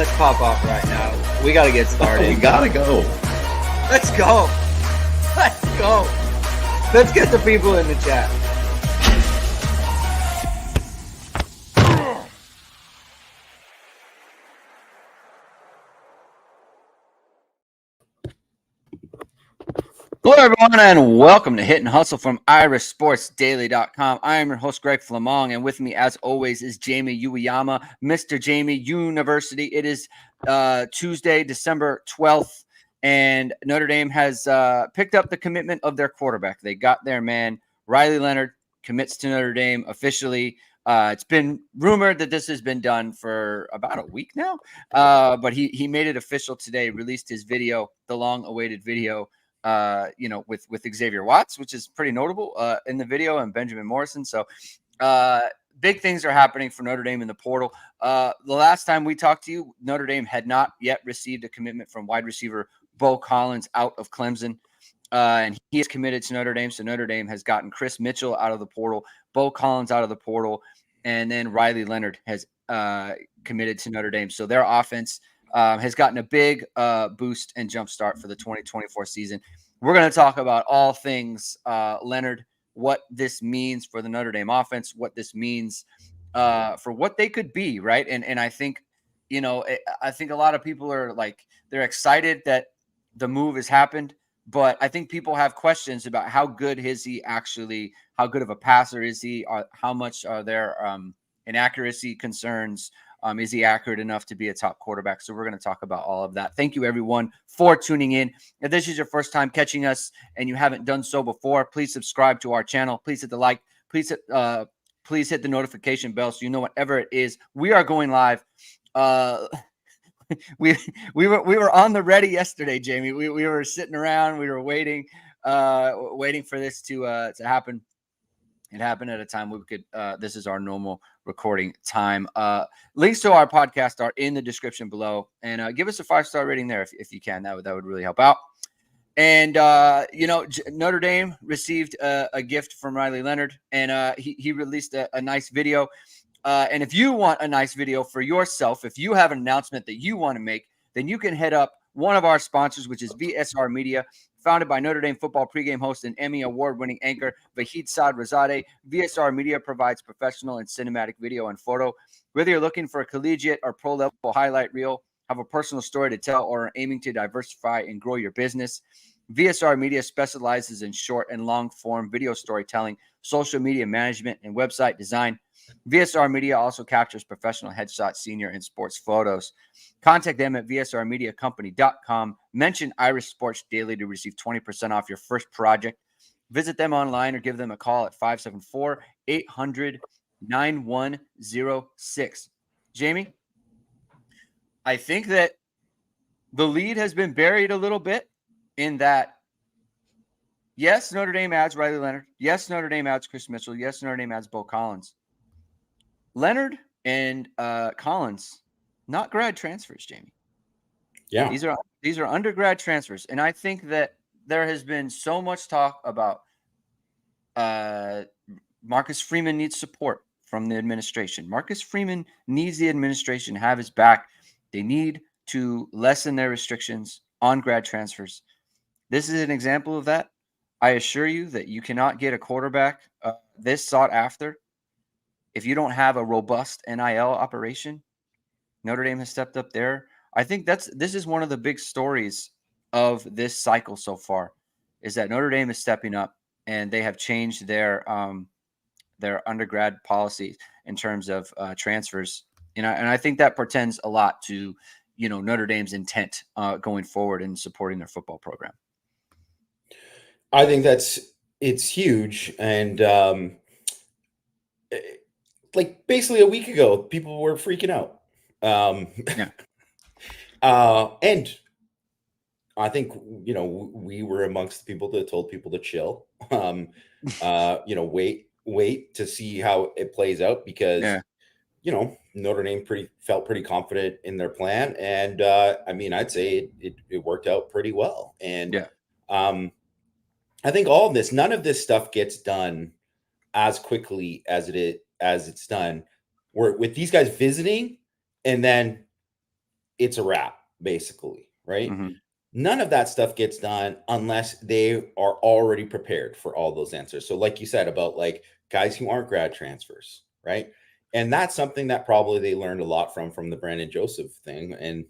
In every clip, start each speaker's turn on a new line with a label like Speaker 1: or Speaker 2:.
Speaker 1: let's pop off right now. We got to get started.
Speaker 2: We got to go.
Speaker 1: Let's go. Let's go. Let's get the people in the chat. Hello, everyone, and welcome to Hit and Hustle from IrisSportsDaily.com. I am your host, Greg Flamong, and with me, as always, is Jamie Ueyama, Mr. Jamie University. It is Tuesday, December 12th, and Notre Dame has picked up the commitment of their quarterback. They got their man, Riley Leonard, commits to Notre Dame officially. It's been rumored that this has been done for about a week now, but he made it official today, released his video, the long-awaited video, with Xavier Watts, which is pretty notable in the video, and Benjamin Morrison. So big things are happening for Notre Dame in the portal. The last time we talked to you, Notre Dame had not yet received a commitment from wide receiver Beaux Collins out of Clemson. And he is committed to Notre Dame. So Notre Dame has gotten Chris Mitchell out of the portal, Beaux Collins out of the portal, and then Riley Leonard has committed to Notre Dame. So their offense has gotten a big boost and jump start for the 2024 season. We're going to talk about all things Leonard, what this means for the Notre Dame offense, what this means for what they could be, right? And I think, I think a lot of people are like, they're excited that the move has happened, but I think people have questions about how good is he actually, how good of a passer is he, how much are there inaccuracy concerns. Is he accurate enough to be a top quarterback? So we're going to talk about all of that. Thank you, everyone, for tuning in. If this is your first time catching us and you haven't done so before, please subscribe to our channel. Please hit the like. Please hit the notification bell so you know whatever it is. We are going live. We were on the ready yesterday, Jamie. We were sitting around. We were waiting for this to happen. It happened at a time we could. This is our normal recording time. Links to our podcast are in the description below, and give us a 5-star rating there if you can. That would really help out. And Notre Dame received a gift from Riley Leonard, and he released a nice video. And if you want a nice video for yourself, if you have an announcement that you want to make, then you can hit up one of our sponsors, which is VSR Media. Founded by Notre Dame football pregame host and Emmy award-winning anchor Vahid Sadrazadeh, VSR Media provides professional and cinematic video and photo. Whether you're looking for a collegiate or pro-level highlight reel, have a personal story to tell, or are aiming to diversify and grow your business, VSR Media specializes in short and long-form video storytelling, social media management, and website design. VSR Media also captures professional headshots, senior, and sports photos. Contact them at vsrmediacompany.com. Mention Irish Sports Daily to receive 20% off your first project. Visit them online or give them a call at 574-800-9106. Jamie, I think that the lead has been buried a little bit in that, yes, Notre Dame adds Riley Leonard. Yes, Notre Dame adds Chris Mitchell. Yes, Notre Dame adds Beaux Collins. Leonard and Collins, not grad transfers, Jamie.
Speaker 2: Yeah.
Speaker 1: These are undergrad transfers. And I think that there has been so much talk about Marcus Freeman needs support from the administration. Marcus Freeman needs the administration to have his back. They need to lessen their restrictions on grad transfers. This is an example of that. I assure you that you cannot get a quarterback this sought after if you don't have a robust NIL operation. Notre Dame has stepped up there. I think this is one of the big stories of this cycle so far, is that Notre Dame is stepping up and they have changed their undergrad policy in terms of transfers. And I think that portends a lot to Notre Dame's intent going forward in supporting their football program.
Speaker 2: I think it's huge. And like basically a week ago, people were freaking out. And I think, we were amongst the people that told people to chill, wait to see how it plays out, because, Notre Dame felt pretty confident in their plan. And I'd say it worked out pretty well. And I think all of this, none of this stuff gets done as quickly as it's done. With these guys visiting, and then it's a wrap, basically, right? None of that stuff gets done unless they are already prepared for all those answers. So like you said about like guys who aren't grad transfers, right? And that's something that probably they learned a lot from the Brandon Joseph thing. And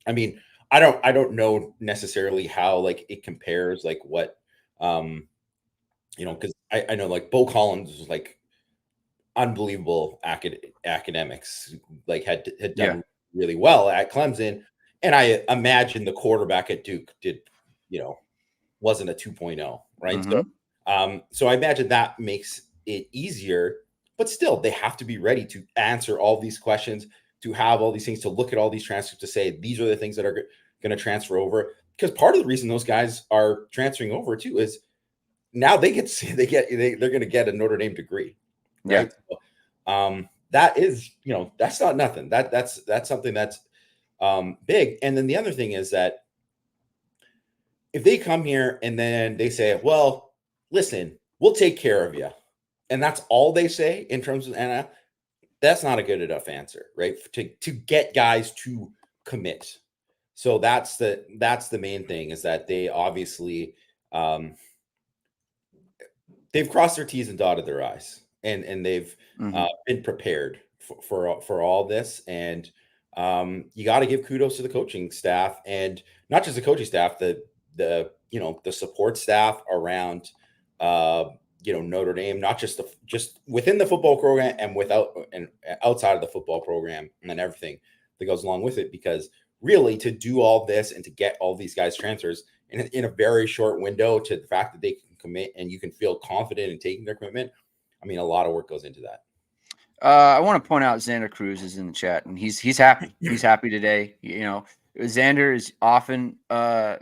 Speaker 2: I mean, I don't know necessarily how like it compares like what because I know like Beaux Collins was like unbelievable academics, like had done really well at Clemson. And I imagine the quarterback at Duke wasn't a 2.0, right? So I imagine that makes it easier, but still they have to be ready to answer all these questions, to have all these things, to look at all these transcripts, to say these are the things that are going to transfer over. Because part of the reason those guys are transferring over too is now they're going to get a Notre Dame degree, right? So, that is, that's not nothing. That's something that's big. And then the other thing is that if they come here and then they say, well, listen, we'll take care of you, and that's all they say in terms of Anna, that's not a good enough answer, right? To get guys to commit. So that's the main thing, is that they obviously they've crossed their T's and dotted their I's, and they've been prepared for all this. And you got to give kudos to the coaching staff, and not just the coaching staff, the support staff around Notre Dame, not just within the football program and outside of the football program, and everything that goes along with it. Because really, to do all this and to get all these guys transfers in a very short window, to the fact that they can commit and you can feel confident in taking their commitment, I mean, a lot of work goes into that.
Speaker 1: I want to point out Xander Cruz is in the chat, and he's happy. He's happy today. Xander is often a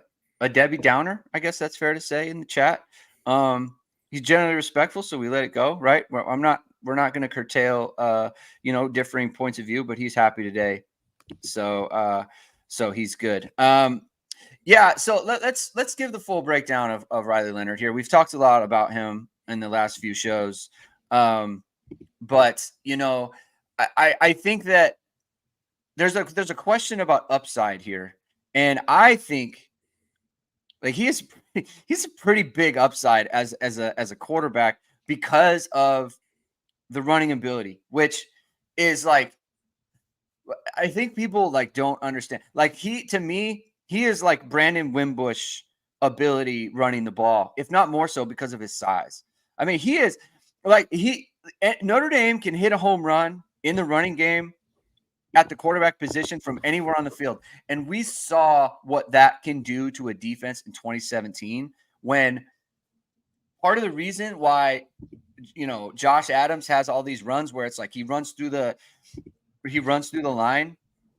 Speaker 1: Debbie Downer, I guess that's fair to say, in the chat. He's generally respectful, so we let it go, right? We're not going to curtail differing points of view, but he's happy today. So he's good. So let's give the full breakdown of Riley Leonard here. We've talked a lot about him in the last few shows. But I think that there's a question about upside here, and I think like he's a pretty big upside as a quarterback because of the running ability, which is like, I think people like don't understand. Like to me, he is like Brandon Wimbush ability running the ball, if not more so because of his size. I mean, he is like Notre Dame can hit a home run in the running game at the quarterback position from anywhere on the field. And we saw what that can do to a defense in 2017, when part of the reason why, Josh Adams has all these runs where it's like he runs through the line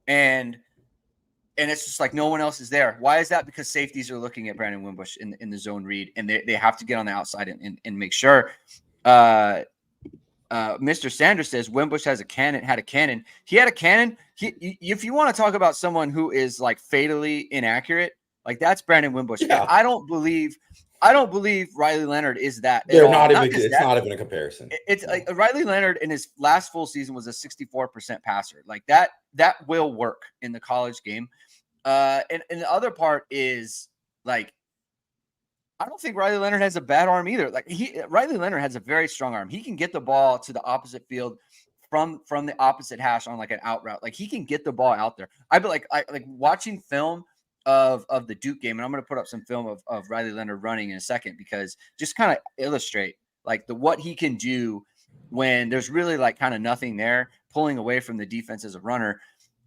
Speaker 1: and it's just like no one else is there. Why is that? Because safeties are looking at Brandon Wimbush in the zone read, and they have to get on the outside and make sure. Mr. Sanders says Wimbush had a cannon. He had a cannon. If you want to talk about someone who is like fatally inaccurate, like that's Brandon Wimbush. Yeah. I don't believe Riley Leonard is that.
Speaker 2: They're not even. It's not even a comparison.
Speaker 1: It's like Riley Leonard in his last full season was a 64% passer. Like that will work in the college game. And the other part is like, I don't think Riley Leonard has a bad arm either. Like Riley Leonard has a very strong arm. He can get the ball to the opposite field from the opposite hash on like an out route. Like he can get the ball out there. I like watching film of the Duke game, and I'm going to put up some film of Riley Leonard running in a second, because just kind of illustrate like what he can do when there's really like kind of nothing there, pulling away from the defense as a runner.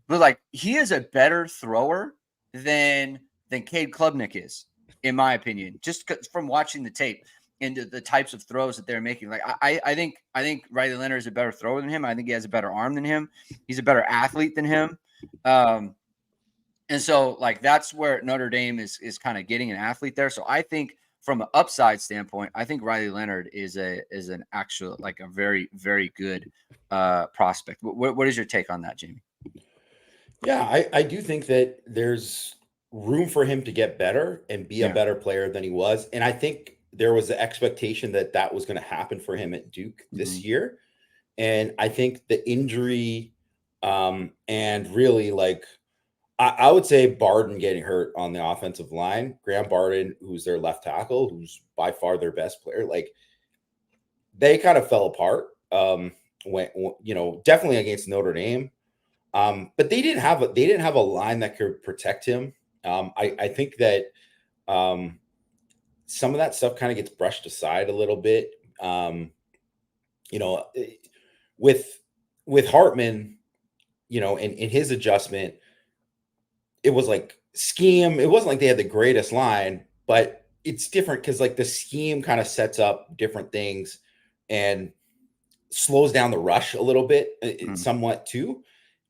Speaker 1: But like he is a better thrower than Cade Klubnik is, in my opinion, just from watching the tape and the types of throws that they're making. Like I think Riley Leonard is a better thrower than him. I think he has a better arm than him. He's a better athlete than him. And so like that's where Notre Dame is kind of getting an athlete there. So I think from an upside standpoint, I think Riley Leonard is an actual like a very, very good prospect. What is your take on that, Jamie?
Speaker 2: Yeah, I do think that there's room for him to get better and be a better player than he was. And I think there was the expectation that was going to happen for him at Duke this year. And I think the injury and really like I would say Barden getting hurt on the offensive line. Graham Barden, who's their left tackle, who's by far their best player, like they kind of fell apart. When definitely against Notre Dame, but they didn't have a line that could protect him. I think that some of that stuff kind of gets brushed aside a little bit. With Hartman, in his adjustment, it was like scheme. It wasn't like they had the greatest line, but it's different because like the scheme kind of sets up different things and slows down the rush a little bit, somewhat too.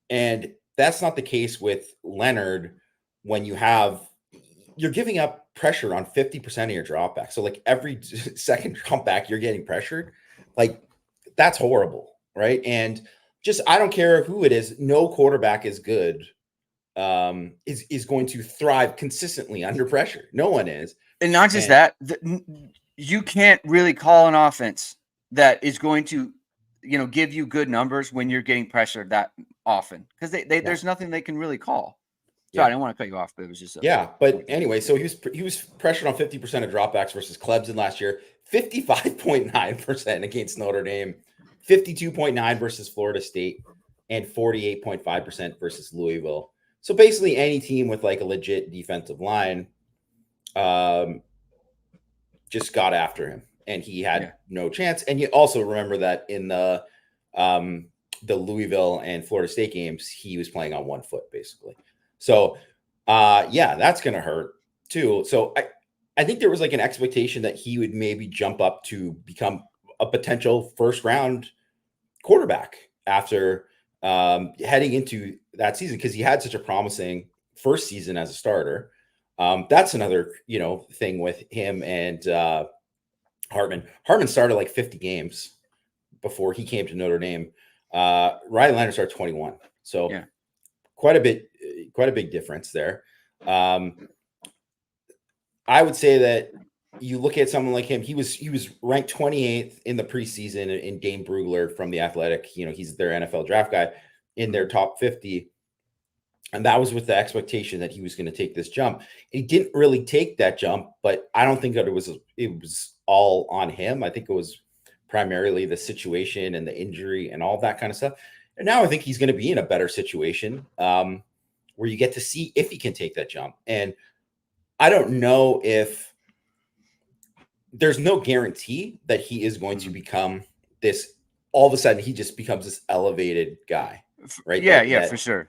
Speaker 2: And that's not the case with Leonard when you're giving up pressure on 50% of your dropback. So like every second drop back, you're getting pressured. Like that's horrible, right? And just I don't care who it is, no quarterback is good. Is going to thrive consistently under pressure. No one is.
Speaker 1: And not just that, you can't really call an offense that is going to, give you good numbers when you're getting pressured that often because there's nothing they can really call. So I didn't want to cut you off, but it was just
Speaker 2: but anyway, so he was pressured on 50% of dropbacks versus Clemson last year, 55.9% against Notre Dame, 52.9% versus Florida State, and 48.5% versus Louisville. So basically any team with like a legit defensive line just got after him and he had no chance. And you also remember that in the Louisville and Florida State games, he was playing on one foot basically. So that's going to hurt too. So I think there was like an expectation that he would maybe jump up to become a potential first round quarterback after heading into that season because he had such a promising first season as a starter. That's another thing with him and Hartman. Hartman started like 50 games before he came to Notre Dame. Riley Leonard started 21, so quite a big difference there. I would say that you look at someone like him. He was ranked 28th in the preseason in Dane Brugler from The Athletic. He's their NFL draft guy in their top 50. And that was with the expectation that he was going to take this jump. He didn't really take that jump, but I don't think that it was all on him. I think it was primarily the situation and the injury and all that kind of stuff. And now I think he's going to be in a better situation where you get to see if he can take that jump. And I don't know if there's no guarantee that he is going to become this. All of a sudden, he just becomes this elevated guy, right?
Speaker 1: For sure.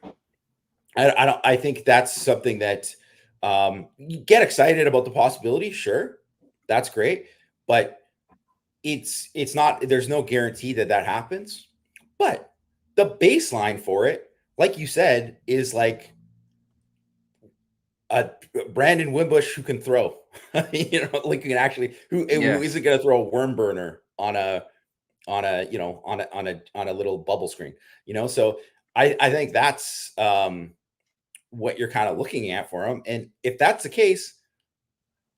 Speaker 2: I think that's something that you get excited about the possibility. Sure, that's great, but it's not. There's no guarantee that happens. But the baseline for it, like you said, is like a Brandon Wimbush who can throw. Like who can actually who isn't going to throw a worm burner on a little bubble screen. So I think that's what you're kind of looking at for him. And if that's the case,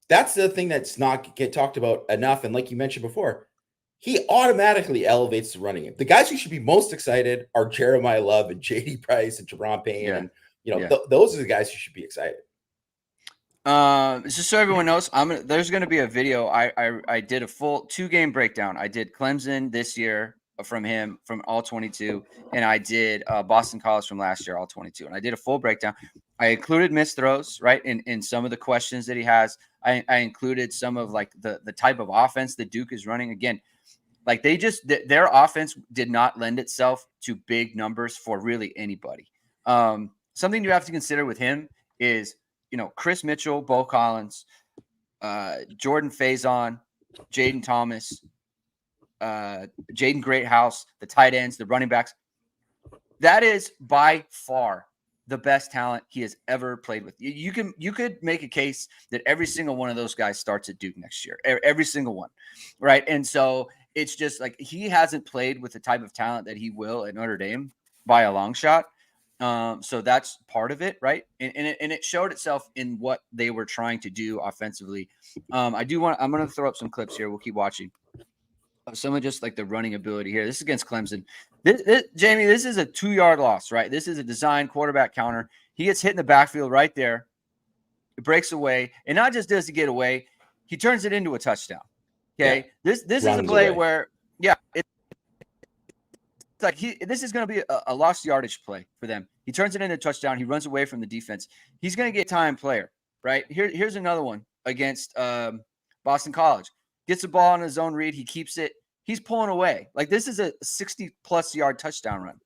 Speaker 2: that's the thing that's not get talked about enough. And like you mentioned before, he automatically elevates the running game. The guys who should be most excited are Jeremiah Love and JD Price and Jerron Payne. And those are the guys who should be excited.
Speaker 1: Just so everyone knows, there's going to be a video. I did a full 2-game breakdown. I did Clemson this year from him from all 22, and I did Boston College from last year all 22, and I did a full breakdown. I included missed throws in some of the questions that he has. I included some of like the type of offense that Duke is running. Again, like their offense did not lend itself to big numbers for really anybody. Something you have to consider with him is Chris Mitchell, Beaux Collins, Jordan Faison, Jaden Thomas, Jaden Greathouse, the tight ends, the running backs. That is by far the best talent he has ever played with. You could make a case that every single one of those guys starts at Duke next year. Every single one, right? And so it's just like he hasn't played with the type of talent that he will at Notre Dame by a long shot. So that's part of it, right? And it showed itself in what they were trying to do offensively. I'm going to throw up some clips here. We'll keep watching. Some of just like the running ability here. This is against Clemson. Jamie, this is a 2-yard loss, right? This is a design quarterback counter. He gets hit in the backfield right there. It breaks away. And not just does he get away, he turns it into a touchdown. Okay. Yeah. This is a play where, it's like this is going to be a lost yardage play for them. He turns it into a touchdown. He runs away from the defense. He's going to get time player, right? Here's another one against Boston College. Gets the ball on his own read. He keeps it. He's pulling away. Like, this is a 60-plus yard touchdown run.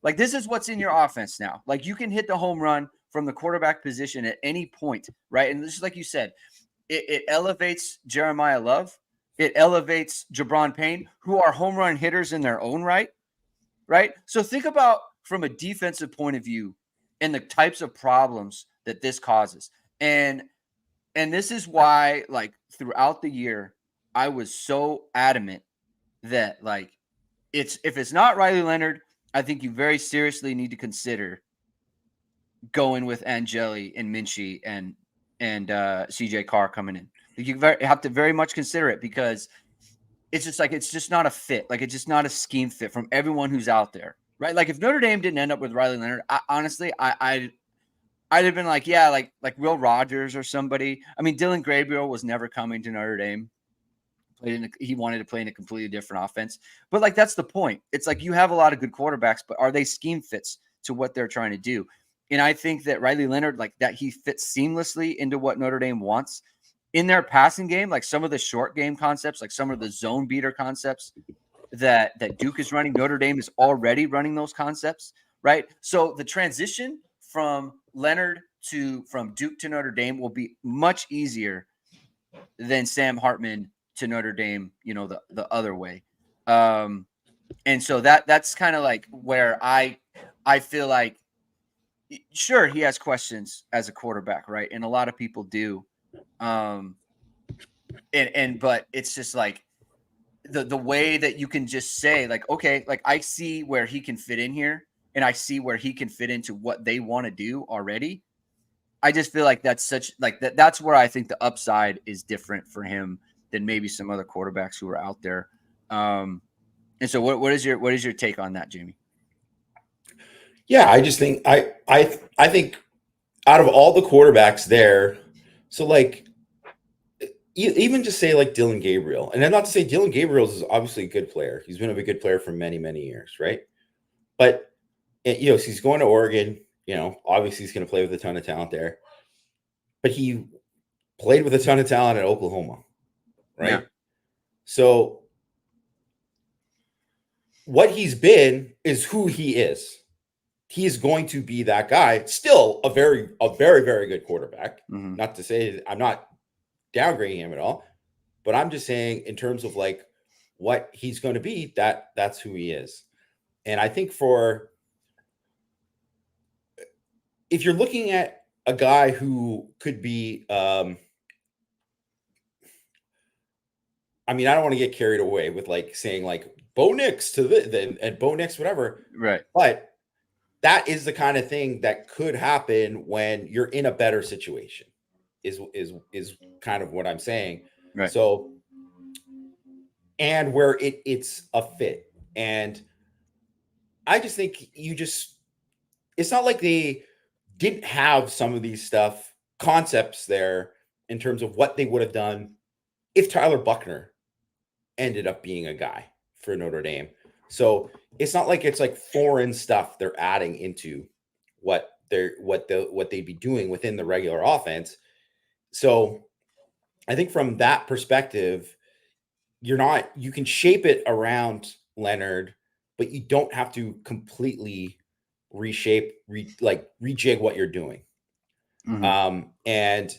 Speaker 1: Like, this is what's in your offense now. Like, you can hit the home run from the quarterback position at any point, right? And this is like you said, it elevates Jeremiah Love. It elevates Jabron Payne, who are home run hitters in their own right, right? So think about from a defensive point of view and the types of problems that this causes. And this is why, like, throughout the year, I was so adamant that, like, if it's not Riley Leonard, I think you very seriously need to consider going with Angeli and Minchie and CJ Carr coming in. You have to very much consider it, because it's just not a fit. Like, it's just not a scheme fit from everyone who's out there, right? Like, if Notre Dame didn't end up with Riley Leonard, I'd have been like, yeah, like Will Rogers or somebody. I mean, Dylan Gabriel was never coming to Notre Dame. He wanted to play in a completely different offense. But, like, that's the point. It's like, you have a lot of good quarterbacks, but are they scheme fits to what they're trying to do? And I think that Riley Leonard, like, that he fits seamlessly into what Notre Dame wants in their passing game, like some of the short game concepts, like some of the zone beater concepts that Duke is running. Notre Dame is already running those concepts, right? So the transition from Duke to Notre Dame will be much easier than Sam Hartman to Notre Dame, the other way. And so that's kind of like where I feel like, sure, he has questions as a quarterback, right? And a lot of people do. But it's just like the way that you can just say, like, okay, like, I see where he can fit in here, and I see where he can fit into what they want to do already. I just feel like that's that's where I think the upside is different for him than maybe some other quarterbacks who are out there. And so what is your take on that, Jamie?
Speaker 2: Yeah, I just think I think out of all the quarterbacks there, so, like, even just say, like, Dylan Gabriel, and I'm not to say Dylan Gabriel is obviously a good player. He's been a good player for many, many years, right? But, he's going to Oregon. Obviously he's going to play with a ton of talent there. But he played with a ton of talent at Oklahoma, right? Yeah. So what he's been is who he is. He is going to be that guy. Still a very, very good quarterback. Mm-hmm. Not to say I'm not downgrading him at all, but I'm just saying in terms of, like, what he's going to be, that's who he is. And I think if you're looking at a guy who could be, I mean, I don't want to get carried away with, like, saying, like, Bo Nix and Bo Nix, whatever.
Speaker 1: Right.
Speaker 2: But that is the kind of thing that could happen when you're in a better situation, is kind of what I'm saying.
Speaker 1: Right.
Speaker 2: So, and where it's a fit. And I just think it's not like they didn't have some of these concepts there in terms of what they would have done if Tyler Buckner ended up being a guy for Notre Dame. So it's not like it's like foreign stuff they're adding into what they'd be doing within the regular offense. So I think from that perspective, you can shape it around Leonard, but you don't have to completely rejig what you're doing. Mm-hmm. And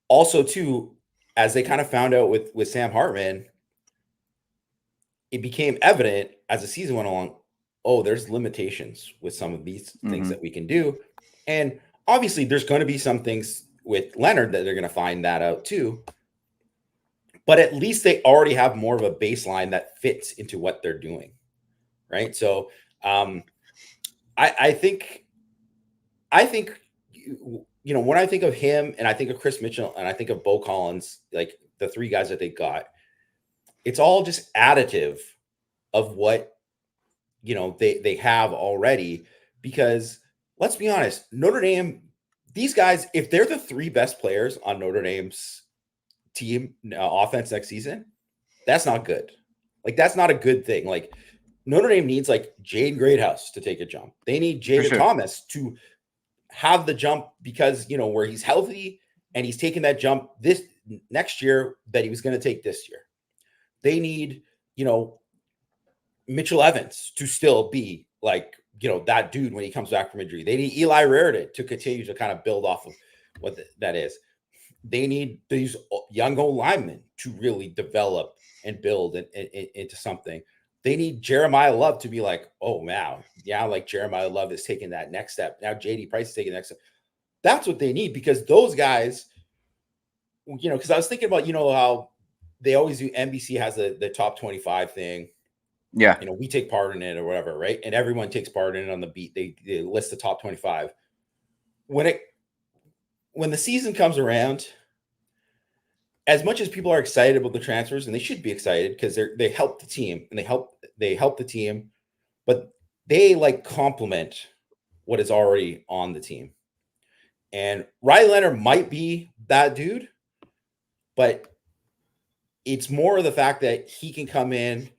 Speaker 2: also too, as they kind of found out with Sam Hartman, it became evident as the season went along, there's limitations with some of these things that we can do. And obviously there's going to be some things with Leonard that they're going to find that out too. But at least they already have more of a baseline that fits into what they're doing. Right. So I think, when I think of him and I think of Chris Mitchell and I think of Beaux Collins, like the three guys that they got, it's all just additive of what, they have already, because let's be honest, Notre Dame, these guys, if they're the 3 best players on Notre Dame's team offense next season, that's not good. Like, that's not a good thing. Like, Notre Dame needs like Jaden Greathouse to take a jump. They need Jaden Thomas to have the jump because, where he's healthy and he's taking that jump this next year that he was going to take this year. They need, Mitchell Evans to still be like, that dude when he comes back from injury. They need Eli Raritan to continue to kind of build off of what that is. They need these young old linemen to really develop and build into something. They need Jeremiah Love to be like, oh, wow. Yeah, like Jeremiah Love is taking that next step. Now JD Price is taking the next step. That's what they need, because those guys, because I was thinking about, how they always do, NBC has the top 25 thing.
Speaker 1: Yeah.
Speaker 2: We take part in it or whatever, right? And everyone takes part in it on the beat. They list the top 25. When the season comes around, as much as people are excited about the transfers, and they should be excited because they help the team and they help the team, but they like complement what is already on the team. And Riley Leonard might be that dude, but it's more of the fact that he can come in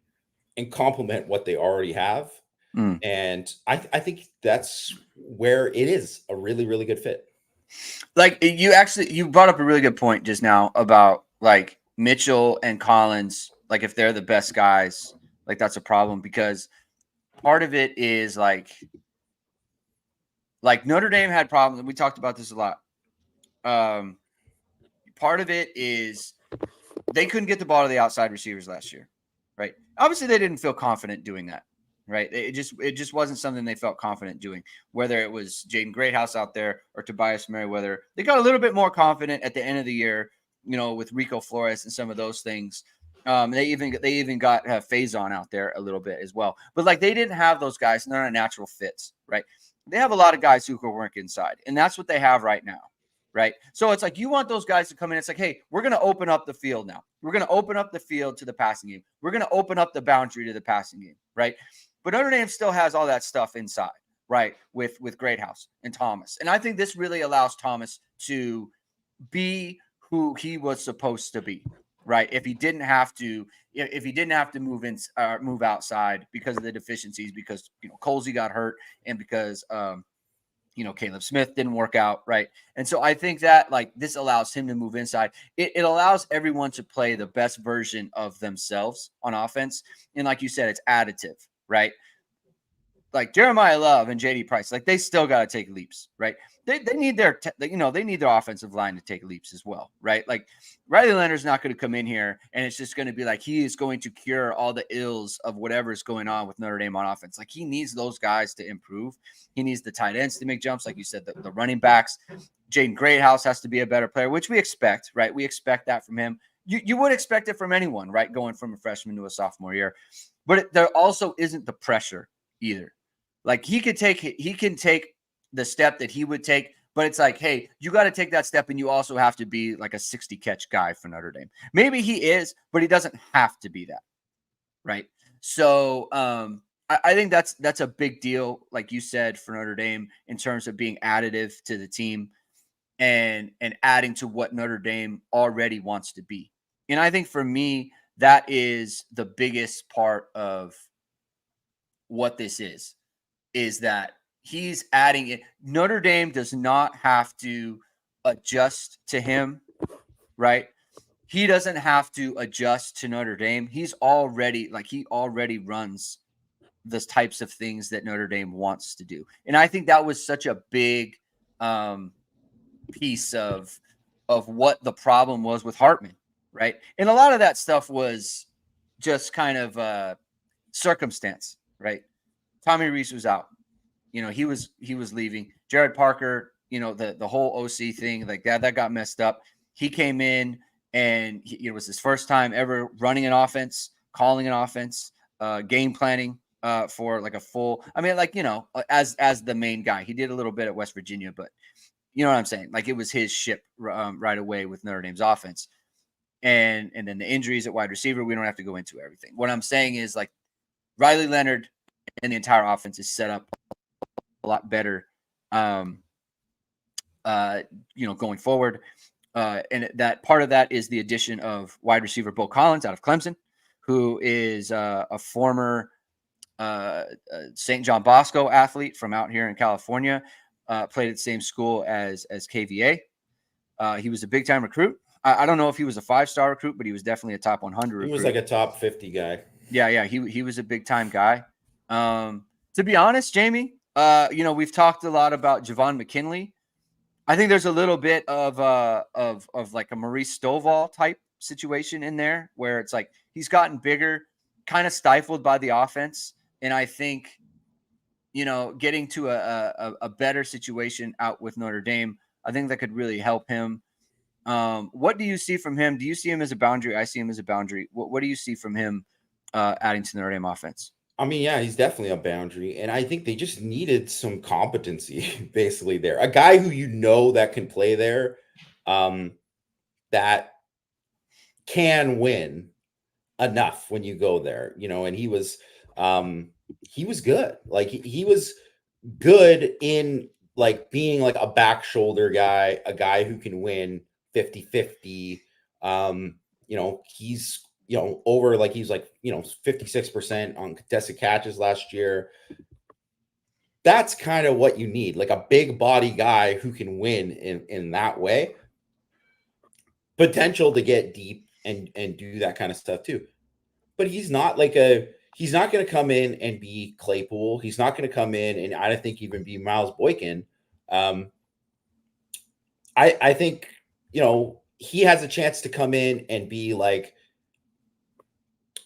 Speaker 2: and complement what they already have. And I think that's where it is a really, really good fit.
Speaker 1: Like, you brought up a really good point just now about like Mitchell and Collins. Like, if they're the best guys, like that's a problem, because part of it is like Notre Dame had problems. We talked about this a lot. Part of it is they couldn't get the ball to the outside receivers last year, right? Obviously, they didn't feel confident doing that, right? It just wasn't something they felt confident doing. Whether it was Jaden Greathouse out there or Tobias Merriweather, they got a little bit more confident at the end of the year, with Rico Flores and some of those things. They even got Faison out there a little bit as well. But like, they didn't have those guys, and they're not natural fits, right? They have a lot of guys who can work inside, and that's what they have right now. Right. So it's like, you want those guys to come in. It's like, hey, we're going to open up the field now. We're going to open up the field to the passing game. We're going to open up the boundary to the passing game. Right. But Notre Dame still has all that stuff inside. Right. With Greathouse and Thomas. And I think this really allows Thomas to be who he was supposed to be. Right. If he didn't have to move outside because of the deficiencies, because, Colsey got hurt, and because, Caleb Smith didn't work out, right? And so I think that like this allows him to move inside. It allows everyone to play the best version of themselves on offense. And like you said, it's additive, right? Like Jeremiah Love and JD Price, like they still got to take leaps, right? They need they need their offensive line to take leaps as well, right? Like Riley Leonard's not going to come in here and it's just going to be like he is going to cure all the ills of whatever's going on with Notre Dame on offense. Like, he needs those guys to improve. He needs the tight ends to make jumps, like you said, the running backs. Jaden Greathouse has to be a better player, which we expect, right? We expect that from him. You would expect it from anyone, right? Going from a freshman to a sophomore year, but there also isn't the pressure either. Like, he can take the step that he would take, but it's like, hey, you got to take that step, and you also have to be like a 60 catch guy for Notre Dame. Maybe he is, but he doesn't have to be that, right? So I think that's a big deal, like you said, for Notre Dame in terms of being additive to the team and adding to what Notre Dame already wants to be. And I think for me, that is the biggest part of what this is that he's adding it. Notre Dame does not have to adjust to him, right? He doesn't have to adjust to Notre Dame. He already runs the types of things that Notre Dame wants to do. And I think that was such a big piece of what the problem was with Hartman, right? And a lot of that stuff was just kind of circumstance, right? Tommy Rees was out. He was leaving. Jared Parker, the whole OC thing, like that got messed up. He came in, and it was his first time ever running an offense, calling an offense, game planning for like a full. I mean, like, as the main guy, he did a little bit at West Virginia, but you know what I'm saying? Like, it was his ship right away with Notre Dame's offense, and then the injuries at wide receiver. We don't have to go into everything. What I'm saying is, like, Riley Leonard and the entire offense is set up a lot better going forward. And that part of that is the addition of wide receiver Beaux Collins out of Clemson, who is a former St. John Bosco athlete from out here in California, played at the same school as KVA. He was a big time recruit. I don't know if he was a 5-star recruit, but he was definitely a top 100 recruit.
Speaker 2: He was like a top 50 guy.
Speaker 1: Yeah. He was a big time guy. To be honest, Jamie, we've talked a lot about Javon McKinley. I think there's a little bit of like a Maurice Stovall type situation in there where it's like he's gotten bigger, kind of stifled by the offense. And I think, getting to a better situation out with Notre Dame, I think that could really help him. What do you see from him? Do you see him as a boundary? I see him as a boundary. What do you see from him adding to the Notre Dame offense?
Speaker 2: I mean, yeah, he's definitely a boundary. And I think they just needed some competency basically there. A guy who that can play there, that can win enough when you go there, and he was good. Like he was good in like being like a back shoulder guy, a guy who can win 50-50. He's over like he's like 56% on contested catches last year. That's kind of what you need, like a big body guy who can win in that way. Potential to get deep and do that kind of stuff too. But he's not going to come in and be Claypool. He's not going to come in and I don't think even be Miles Boykin. I think, he has a chance to come in and be like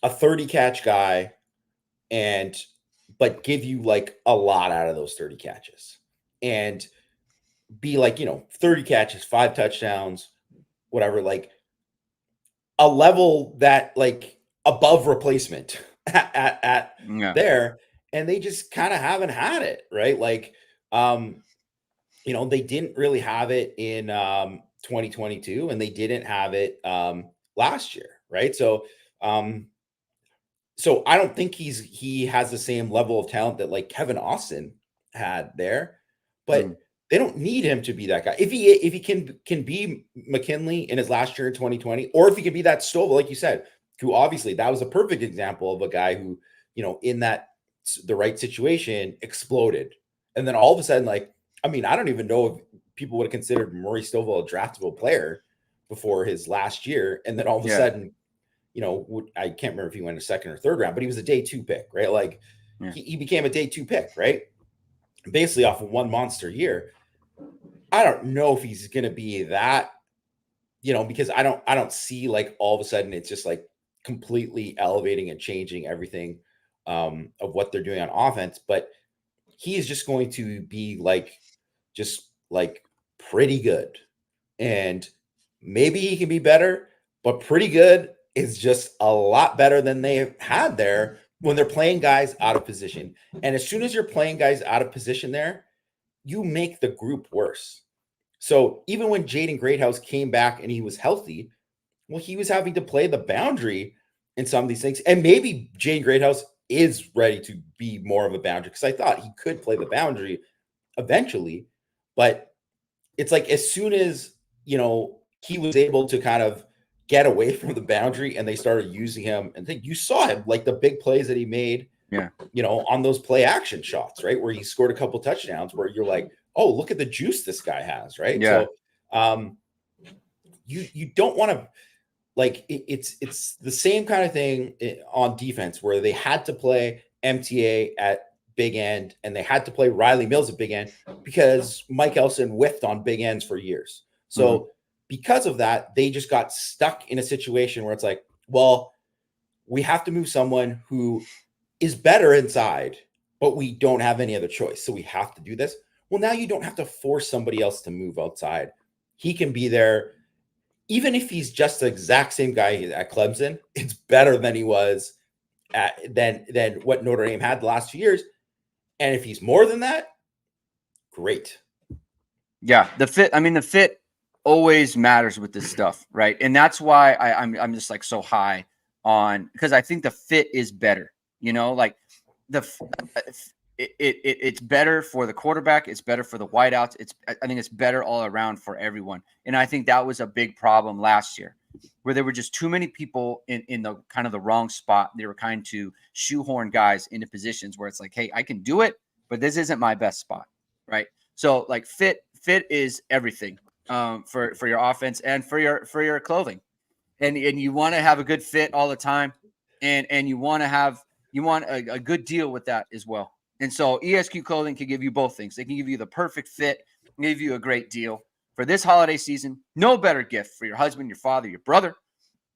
Speaker 2: a 30 catch guy but give you like a lot out of those 30 catches and be like, 30 catches, 5 touchdowns, whatever, like a level that like above replacement at there. And they just kind of haven't had it. Right. Like, they didn't really have it in 2022 and they didn't have it last year. Right. So I don't think he has the same level of talent that like Kevin Austin had there, but they don't need him to be that guy. If he can be McKinley in his last year in 2020, or if he can be that Stovall, like you said, who obviously that was a perfect example of a guy who, in the right situation exploded. And then all of a sudden, like, I mean, I don't even know if people would have considered Maurice Stovall a draftable player before his last year. And then all of a sudden, I can't remember if he went a second or third round, but he was a day 2 pick, right? Like he became a day 2 pick, right? Basically off of one monster year. I don't know if he's going to be that, because I don't see like all of a sudden it's just like completely elevating and changing everything of what they're doing on offense. But he is just going to be like, just like pretty good. And maybe he can be better, but pretty good is just a lot better than they had there when they're playing guys out of position. And as soon as you're playing guys out of position there, you make the group worse. So even when Jaden Greathouse came back and he was healthy, well, he was having to play the boundary in some of these things. And maybe Jaden Greathouse is ready to be more of a boundary because I thought he could play the boundary eventually. But it's like as soon as, he was able to kind of get away from the boundary and they started using him, and I think you saw him like the big plays that he made, on those play action shots, right? Where he scored a couple touchdowns where you're like, oh, look at the juice this guy has, right?
Speaker 1: Yeah.
Speaker 2: So you don't want to like it's the same kind of thing on defense where they had to play MTA at big end and they had to play Riley Mills at big end because Mike Elson whiffed on big ends for years. So because of that, they just got stuck in a situation where it's like, well, we have to move someone who is better inside, but we don't have any other choice. So we have to do this. Well, now you don't have to force somebody else to move outside. He can be there. Even if he's just the exact same guy at Clemson, it's better than he was than what Notre Dame had the last 2 years. And if he's more than that, great.
Speaker 1: Yeah, the fit always matters with this stuff, right? And that's why I'm just like so high on, because I think the fit is better. Like it's better for the quarterback. It's better for the wideouts. I think it's better all around for everyone. And I think that was a big problem last year, where there were just too many people in the kind of the wrong spot. They were kind to shoehorn guys into positions where it's like, hey, I can do it, but this isn't my best spot, right? So like fit is everything for your offense and for your clothing, and you want to have a good fit all the time, and you want a good deal with that as well. And so ESQ Clothing can give you both things. They can give you the perfect fit, give you a great deal for this holiday season. No better gift for your husband, your father, your brother,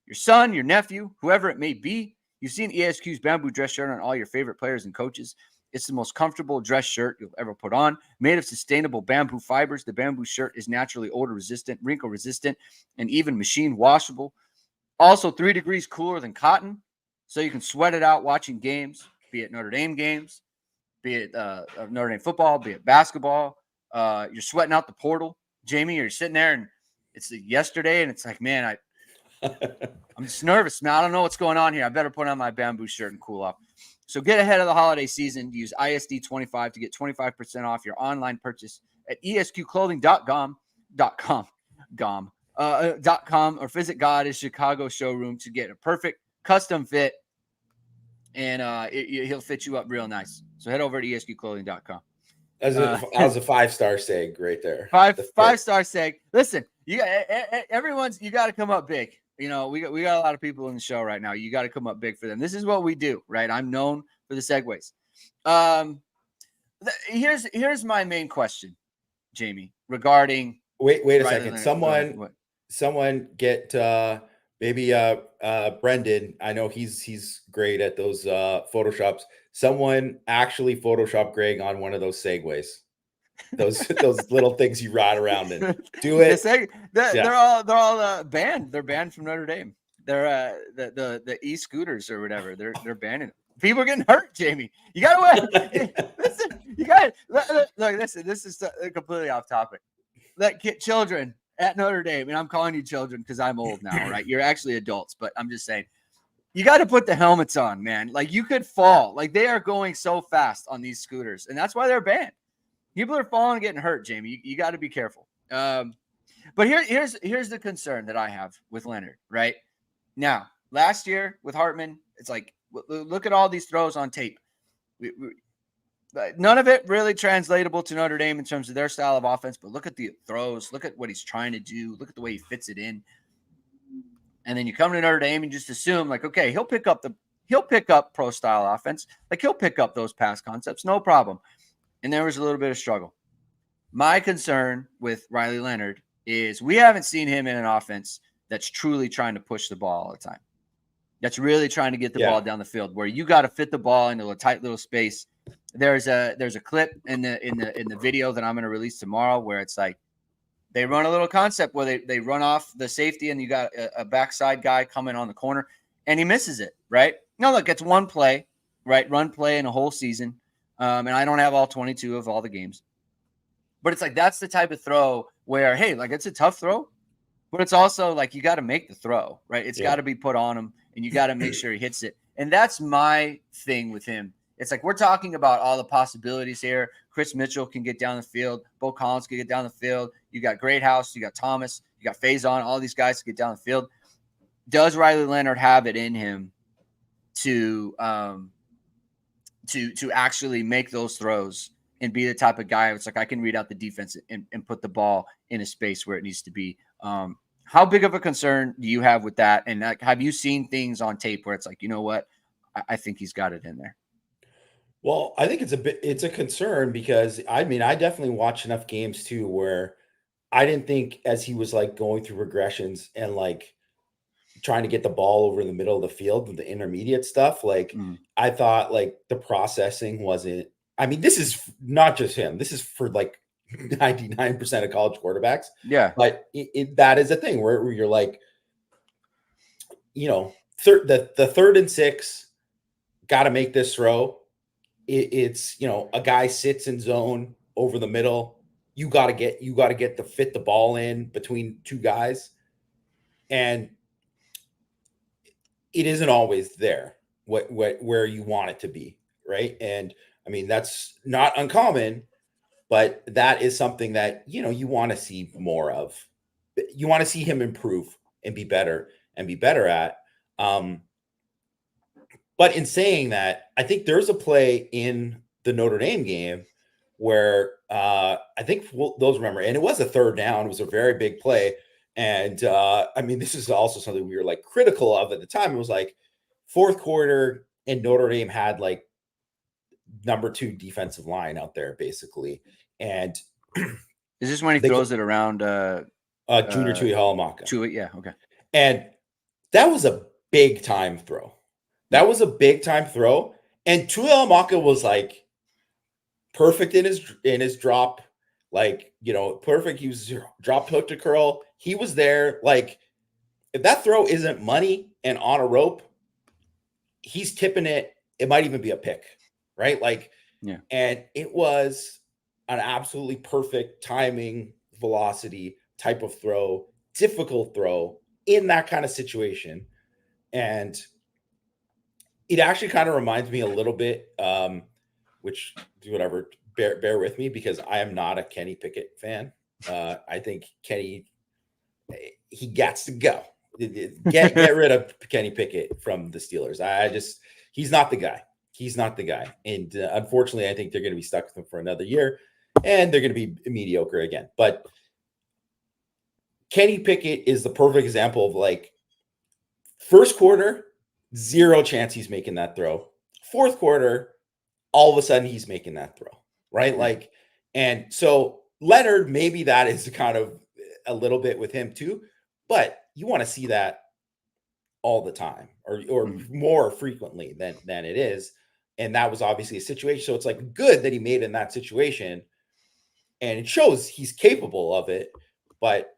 Speaker 1: your son, your nephew, whoever it may be. You've seen ESQ's bamboo dress shirt on all your favorite players and coaches. It's the most comfortable dress shirt you'll ever put on. Made of sustainable bamboo fibers, the bamboo shirt is naturally odor resistant, wrinkle resistant, and even machine washable. Also 3 degrees cooler than cotton, so you can sweat it out watching games, be it Notre Dame games, be it Notre Dame football, be it basketball. You're sweating out the portal. Jamie, you're sitting there and it's yesterday and it's like, man, I'm just nervous, man. I don't know what's going on here. I better put on my bamboo shirt and cool off. So get ahead of the holiday season. Use ISD25 to get 25% off your online purchase at esqclothing.com, or visit God's Chicago showroom to get a perfect custom fit, and he'll fit you up real nice. So head over to esqclothing.com.
Speaker 2: As a 5-star seg right there.
Speaker 1: Five-star seg. Listen, you got to come up big. You know, we got a lot of people in the show right now. You got to come up big for them. This is what we do, right? I'm known for the segues. Here's my main question, Jamie, regarding.
Speaker 2: Wait a second. Someone get maybe Brendan. I know he's great at those photoshops. Someone actually Photoshop Greg on one of those segues. Those little things you ride around in. Do it.
Speaker 1: They're all banned. They're banned from Notre Dame. They're the e-scooters or whatever. They're banning them. People are getting hurt, Jamie. You gotta wear. Listen, you got look. Listen, this is completely off topic. Children at Notre Dame, and I'm calling you children because I'm old now, right? You're actually adults, but I'm just saying, you got to put the helmets on, man. Like you could fall. Like they are going so fast on these scooters, and that's why they're banned. People are falling and getting hurt, Jamie. You got to be careful. But here's the concern that I have with Leonard, right? Now, last year with Hartman, it's like, look at all these throws on tape. None of it really translatable to Notre Dame in terms of their style of offense, but look at the throws. Look at what he's trying to do. Look at the way he fits it in. And then you come to Notre Dame and just assume like, okay, he'll pick up pro style offense. Like he'll pick up those pass concepts, no problem. And there was a little bit of struggle. My concern with Riley Leonard is we haven't seen him in an offense that's truly trying to push the ball all the time. That's really trying to get the ball down the field, where you got to fit the ball into a tight little space. There's a clip in the video that I'm going to release tomorrow where it's like they run a little concept where they run off the safety and you got a backside guy coming on the corner and he misses it, right? No, look, it's one play, right? Run play in a whole season. And I don't have all 22 of all the games. But it's like that's the type of throw where, hey, like it's a tough throw, but it's also like you got to make the throw, right? It's got to be put on him, and you got to make sure he hits it. And that's my thing with him. It's like we're talking about all the possibilities here. Chris Mitchell can get down the field. Beaux Collins can get down the field. You got Greathouse. You got Thomas. You got Faison. All these guys can get down the field. Does Riley Leonard have it in him to actually make those throws and be the type of guy? It's like I can read out the defense and put the ball in a space where it needs to be. How big of a concern do you have with that? And have you seen things on tape where it's like, you know what, I think he's got it in there?
Speaker 2: Well, I think it's a concern because I mean, I definitely watched enough games too where I didn't think as he was like going through regressions and like trying to get the ball over in the middle of the field with the intermediate stuff. Like I thought like the processing wasn't, I mean, this is not just him. This is for like 99% of college quarterbacks.
Speaker 1: Yeah.
Speaker 2: But that is a thing where you're like, you know, the 3rd and 6, got to make this throw. It's, you know, a guy sits in zone over the middle. You got to get to fit the ball in between two guys. And it isn't always there where you want it to be, right? And I mean, that's not uncommon, but that is something that, you want to see more of. You want to see him improve and be better at. But in saying that, I think there's a play in the Notre Dame game where I think those remember, and it was a third down. It was a very big play. And I mean, this is also something we were like critical of at the time. It was like fourth quarter, and Notre Dame had like number 2 defensive line out there basically. And
Speaker 1: is this when he throws it around
Speaker 2: Junior Tui Halamaka?
Speaker 1: Yeah, okay.
Speaker 2: And that was a big time throw. And Tui Halamaka was like perfect in his drop, like, perfect. He was drop hook to curl. He was there. Like, if that throw isn't money and on a rope, he's tipping it. It might even be a pick, right? Like,
Speaker 1: yeah.
Speaker 2: And it was an absolutely perfect timing, velocity type of throw, difficult throw in that kind of situation. And it actually kind of reminds me a little bit, which do whatever, bear with me, because I am not a Kenny Pickett fan. I think Kenny, he gets to go. Get rid of Kenny Pickett from the Steelers. He's not the guy. And unfortunately, I think they're going to be stuck with him for another year, and they're going to be mediocre again. But Kenny Pickett is the perfect example of like first quarter, zero chance he's making that throw. Fourth quarter, all of a sudden he's making that throw, right? Like, and so Leonard, maybe that is kind of a little bit with him too, but you want to see that all the time or more frequently than it is. And that was obviously a situation. So it's like good that he made in that situation, and it shows he's capable of it, but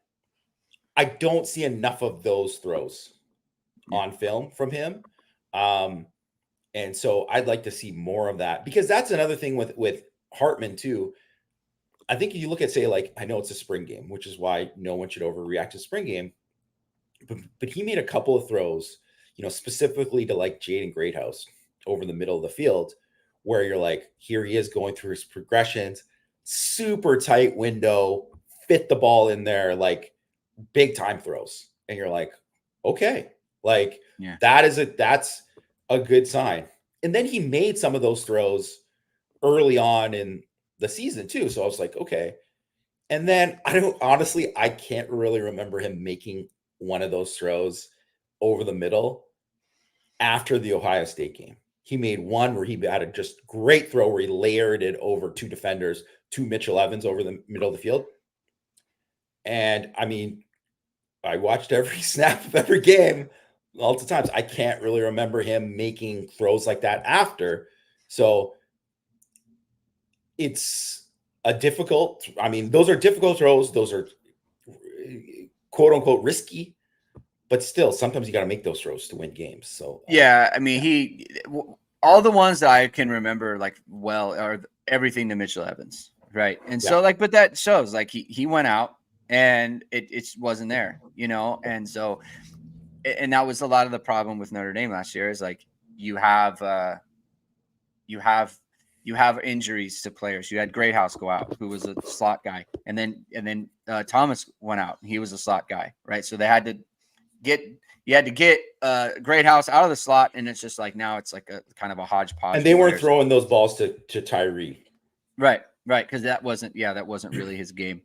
Speaker 2: I don't see enough of those throws on film from him. And so I'd like to see more of that, because that's another thing with Hartman too. I think if you look at, say, like, I know it's a spring game, which is why no one should overreact to spring game, but he made a couple of throws, specifically to like Jaden Greathouse over the middle of the field, where you're like, here he is going through his progressions, super tight window, fit the ball in there, like big time throws. And you're like, okay, like that's a good sign. And then he made some of those throws early on in the season too. So I was like, okay. And then I can't really remember him making one of those throws over the middle after the Ohio State game. He made one where he had a just great throw where he layered it over 2 defenders, 2 Mitchell Evans over the middle of the field. And I mean, I watched every snap of every game multiple times. I can't really remember him making throws like that after. So it's those are difficult throws. Those are quote unquote risky, but still, sometimes you got to make those throws to win games. So
Speaker 1: I mean, all the ones that I can remember are everything to Mitchell Evans, right? And so but that shows like he went out and it wasn't there, and so, and that was a lot of the problem with Notre Dame last year, is like you have injuries to players. You had Greathouse go out, who was a slot guy, and then Thomas went out. He was a slot guy, right? So they had to get Greathouse out of the slot, and it's just like now it's like a kind of a hodgepodge.
Speaker 2: And they weren't throwing those balls to Tyree,
Speaker 1: right? Because that wasn't really his game.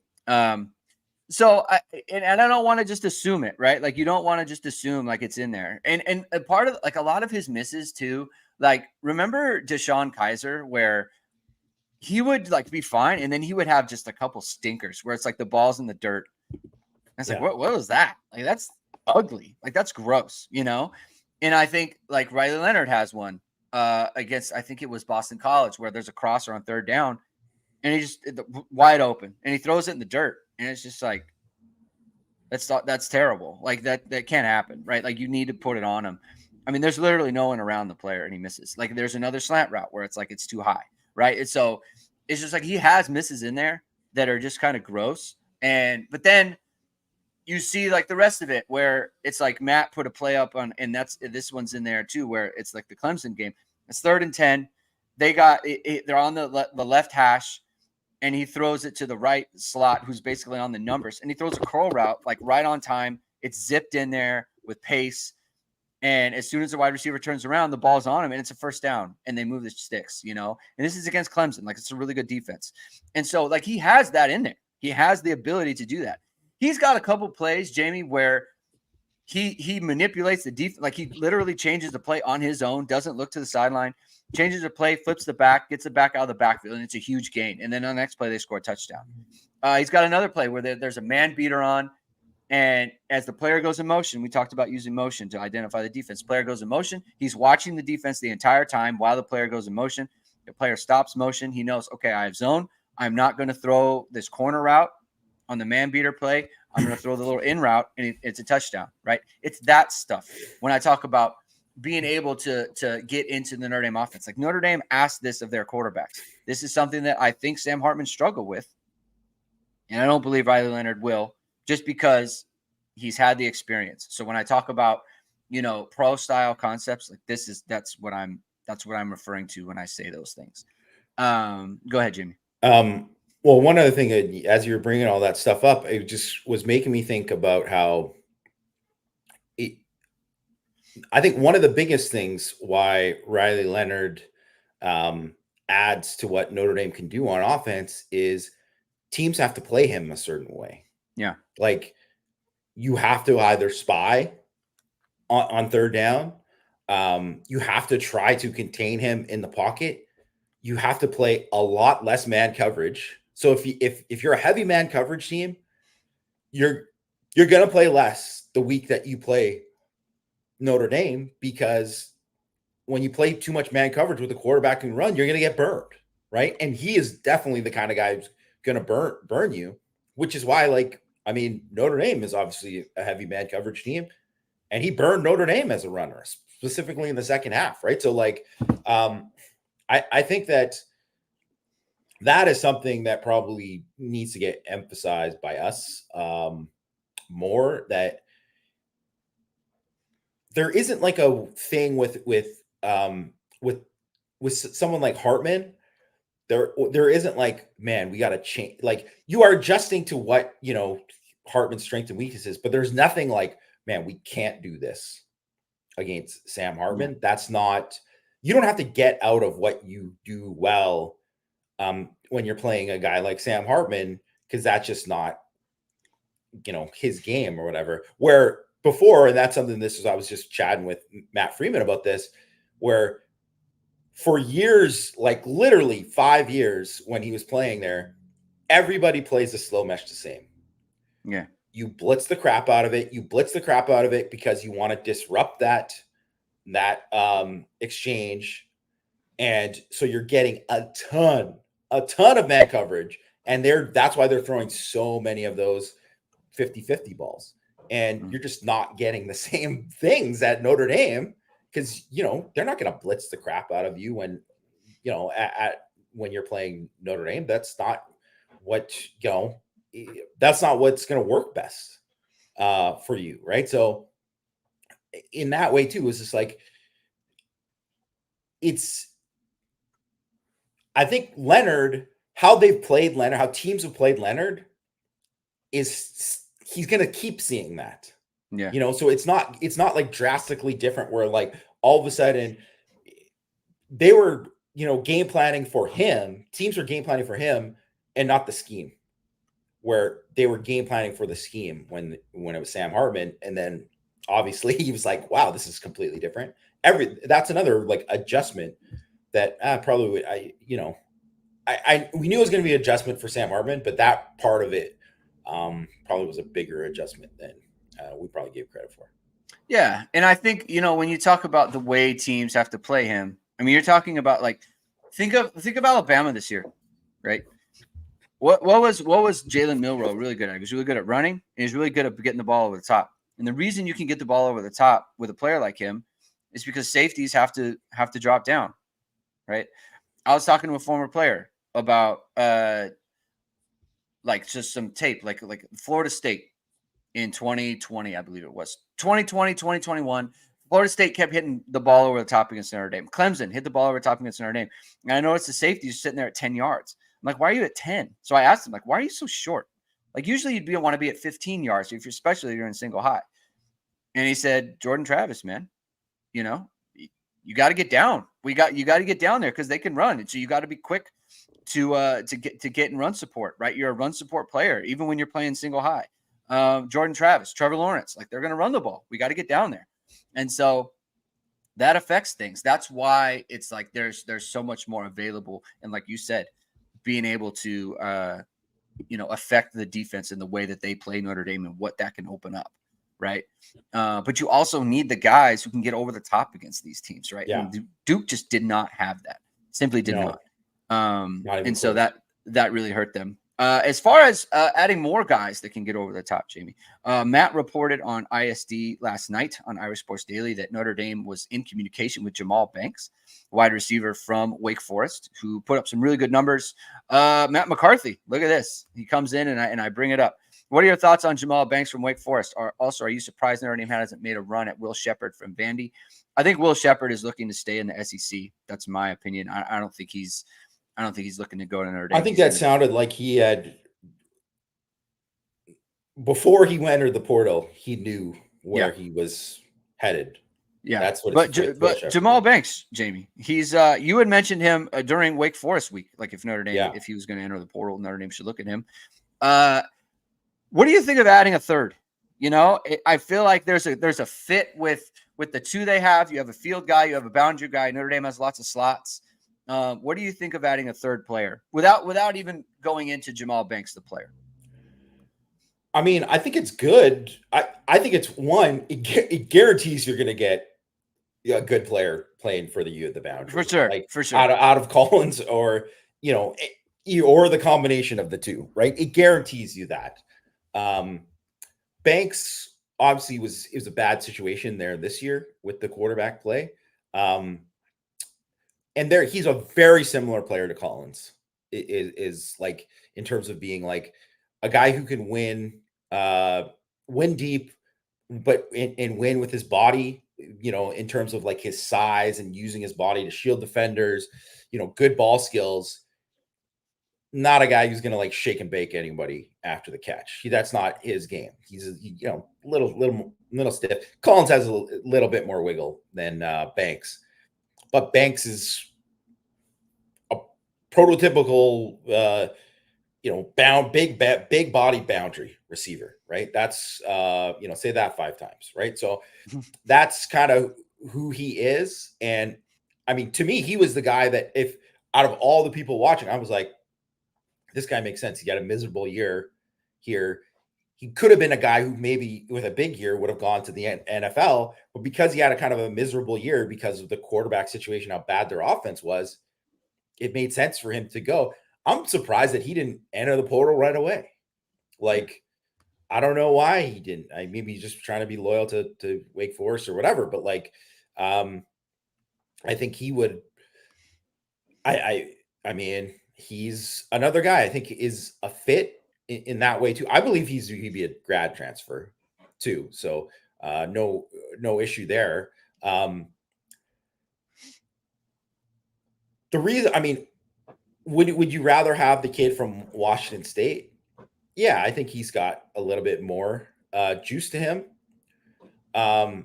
Speaker 1: So I don't want to just assume it, right? Like you don't want to just assume like it's in there. And a part of like a lot of his misses too. Like remember Deshaun Kaiser, where he would like be fine, and then he would have just a couple stinkers where it's like the ball's in the dirt. And it's like, what was that? Like that's ugly. Like that's gross, And I think like Riley Leonard has one against, I think it was Boston College, where there's a crosser on third down, and he just wide open, and he throws it in the dirt, and it's just like that's terrible. Like that can't happen, right? Like you need to put it on him. I mean, there's literally no one around the player, and he misses. Like there's another slant route where it's like it's too high, right? And so it's just like he has misses in there that are just kind of gross. But then you see like the rest of it where it's like Matt put a play up on, and this one's in there too, where it's like the Clemson game. It's 3rd and 10. they're on the left hash, and he throws it to the right slot, who's basically on the numbers, and he throws a curl route like right on time. It's zipped in there with pace. And as soon as the wide receiver turns around, the ball's on him, and it's a first down, and they move the sticks, And this is against Clemson. Like, it's a really good defense. And so, like, he has that in there. He has the ability to do that. He's got a couple plays, Jamie, where he manipulates the defense. Like, he literally changes the play on his own, doesn't look to the sideline, changes the play, flips the back, gets the back out of the backfield, and it's a huge gain. And then on the next play, they score a touchdown. He's got another play where there's a man beater on, and as the player goes in motion, we talked about using motion to identify the defense. Player goes in motion. He's watching the defense the entire time while the player goes in motion. The player stops motion. He knows, okay, I have zone. I'm not going to throw this corner route on the man beater play. I'm going to throw the little in route, and it's a touchdown, right? It's that stuff. When I talk about being able to get into the Notre Dame offense, like Notre Dame asked this of their quarterbacks. This is something that I think Sam Hartman struggled with, and I don't believe Riley Leonard will, just because he's had the experience. So when I talk about, pro style concepts, like that's what I'm referring to when I say those things. Go ahead, Jimmy.
Speaker 2: Well, one other thing, as you were bringing all that stuff up, it just was making me think about how I think one of the biggest things why Riley Leonard adds to what Notre Dame can do on offense is teams have to play him a certain way.
Speaker 1: Yeah.
Speaker 2: Like, you have to either spy on third down. You have to try to contain him in the pocket. You have to play a lot less man coverage. So if you're a heavy man coverage team, you're going to play less the week that you play Notre Dame, because when you play too much man coverage with the quarterback and run, you're going to get burned, right? And he is definitely the kind of guy who's going to burn you, which is why, Notre Dame is obviously a heavy man coverage team, and he burned Notre Dame as a runner, specifically in the second half, right? So, I think that is something that probably needs to get emphasized by us more, that there isn't like a thing with someone like Hartman. There isn't like, man, we got to change. Like, you are adjusting to what, Hartman's strengths and weaknesses, but there's nothing like, man, we can't do this against Sam Hartman. Yeah. That's not, you don't have to get out of what you do well when you're playing a guy like Sam Hartman, because that's just not, his game or whatever. Where before, and that's something I was just chatting with Matt Freeman about this, where for years, like literally 5 years when he was playing there, everybody plays the slow mesh the same.
Speaker 1: Yeah.
Speaker 2: You blitz the crap out of it. You blitz the crap out of it because you want to disrupt that exchange. And so you're getting a ton of man coverage. And that's why they're throwing so many of those 50-50 balls. And you're just not getting the same things at Notre Dame, because, they're not going to blitz the crap out of you when, when you're playing Notre Dame. That's not what, that's not what's going to work best for you. Right. So in that way too, it's just like, I think Leonard, how teams have played Leonard is he's going to keep seeing that.
Speaker 1: Yeah.
Speaker 2: So it's not like drastically different where like all of a sudden they were, game planning for him. Teams were game planning for him and not the scheme, where they were game planning for the scheme when it was Sam Hartman. And then obviously he was like, wow, this is completely different. That's another like adjustment that probably would, we knew it was going to be an adjustment for Sam Hartman, but that part of it probably was a bigger adjustment than we probably gave credit for.
Speaker 1: Yeah. And I think, when you talk about the way teams have to play him, I mean, you're talking about like, think of Alabama this year, right? What was Jalen Milroe really good at? He was really good at running, and he's really good at getting the ball over the top. And the reason you can get the ball over the top with a player like him is because safeties have to drop down, right? I was talking to a former player about like just some tape, like Florida State in 2020, I believe it was 2020, 2021. Florida State kept hitting the ball over the top against Notre Dame. Clemson hit the ball over the top against Notre Dame. And I noticed the safeties sitting there at 10 yards. I'm like, why are you at 10? So I asked him, like, why are you so short? Like, usually you'd want to be at 15 yards, especially if you're in single high. And he said, Jordan Travis, man, you got to get down. You got to get down there because they can run. And so you got to be quick to get in run support, right? You're a run support player, even when you're playing single high. Jordan Travis, Trevor Lawrence, like they're going to run the ball. We got to get down there. And so that affects things. That's why it's like there's so much more available. And like you said, being able to affect the defense in the way that they play Notre Dame and what that can open up, right? But you also need the guys who can get over the top against these teams, right?
Speaker 2: Yeah.
Speaker 1: And Duke just did not have that. Simply did not. And
Speaker 2: close.
Speaker 1: So that really hurt them. As far as adding more guys that can get over the top, Jamie, Matt reported on ISD last night on Irish Sports Daily that Notre Dame was in communication with Jamal Banks, wide receiver from Wake Forest, who put up some really good numbers. Matt McCarthy, look at this. He comes in and I bring it up. What are your thoughts on Jamal Banks from Wake Forest? Are you surprised Notre Dame hasn't made a run at Will Sheppard from Vandy? I think Will Sheppard is looking to stay in the SEC. That's my opinion. I don't think he's looking to go to Notre Dame.
Speaker 2: I think that sounded like he had, before he entered the portal, he knew where he was headed.
Speaker 1: Yeah,
Speaker 2: that's what.
Speaker 1: But Jamal Banks, Jamie, he's you had mentioned him during Wake Forest week. Like if Notre Dame, if he was going to enter the portal, Notre Dame should look at him. What do you think of adding a third? I feel like there's a fit with the two they have. You have a field guy, you have a boundary guy. Notre Dame has lots of slots. What do you think of adding a third player without even going into Jamal Banks, the player?
Speaker 2: I mean, I think it's good. I think it's one. It guarantees you're going to get a good player playing for the boundary
Speaker 1: for sure.
Speaker 2: Like
Speaker 1: for sure,
Speaker 2: out of Collins or or the combination of the two, right? It guarantees you that. Banks obviously it was a bad situation there this year with the quarterback play. And he's a very similar player to Collins. Is like in terms of being like a guy who can win deep, but and win with his body. In terms of like his size and using his body to shield defenders. Good ball skills. Not a guy who's going to like shake and bake anybody after the catch. That's not his game. He's little stiff. Collins has a little bit more wiggle than Banks. But Banks is a prototypical, big body boundary receiver, right? That's, say that 5 times, right? So that's kind of who he is. And I mean, to me, he was the guy that if out of all the people watching, I was like, this guy makes sense. He got a miserable year here. He could have been a guy who maybe with a big year would have gone to the NFL, but because he had a kind of a miserable year because of the quarterback situation, how bad their offense was, it made sense for him to go. I'm surprised that he didn't enter the portal right away. Like, I don't know why he didn't. Maybe he's just trying to be loyal to Wake Forest or whatever, but like, I think he would, I mean, he's another guy I think is a fit in that way too. I believe he'd be a grad transfer too. So no issue there. The reason, I mean, would you rather have the kid from Washington State? Yeah, I think he's got a little bit more juice to him.
Speaker 1: But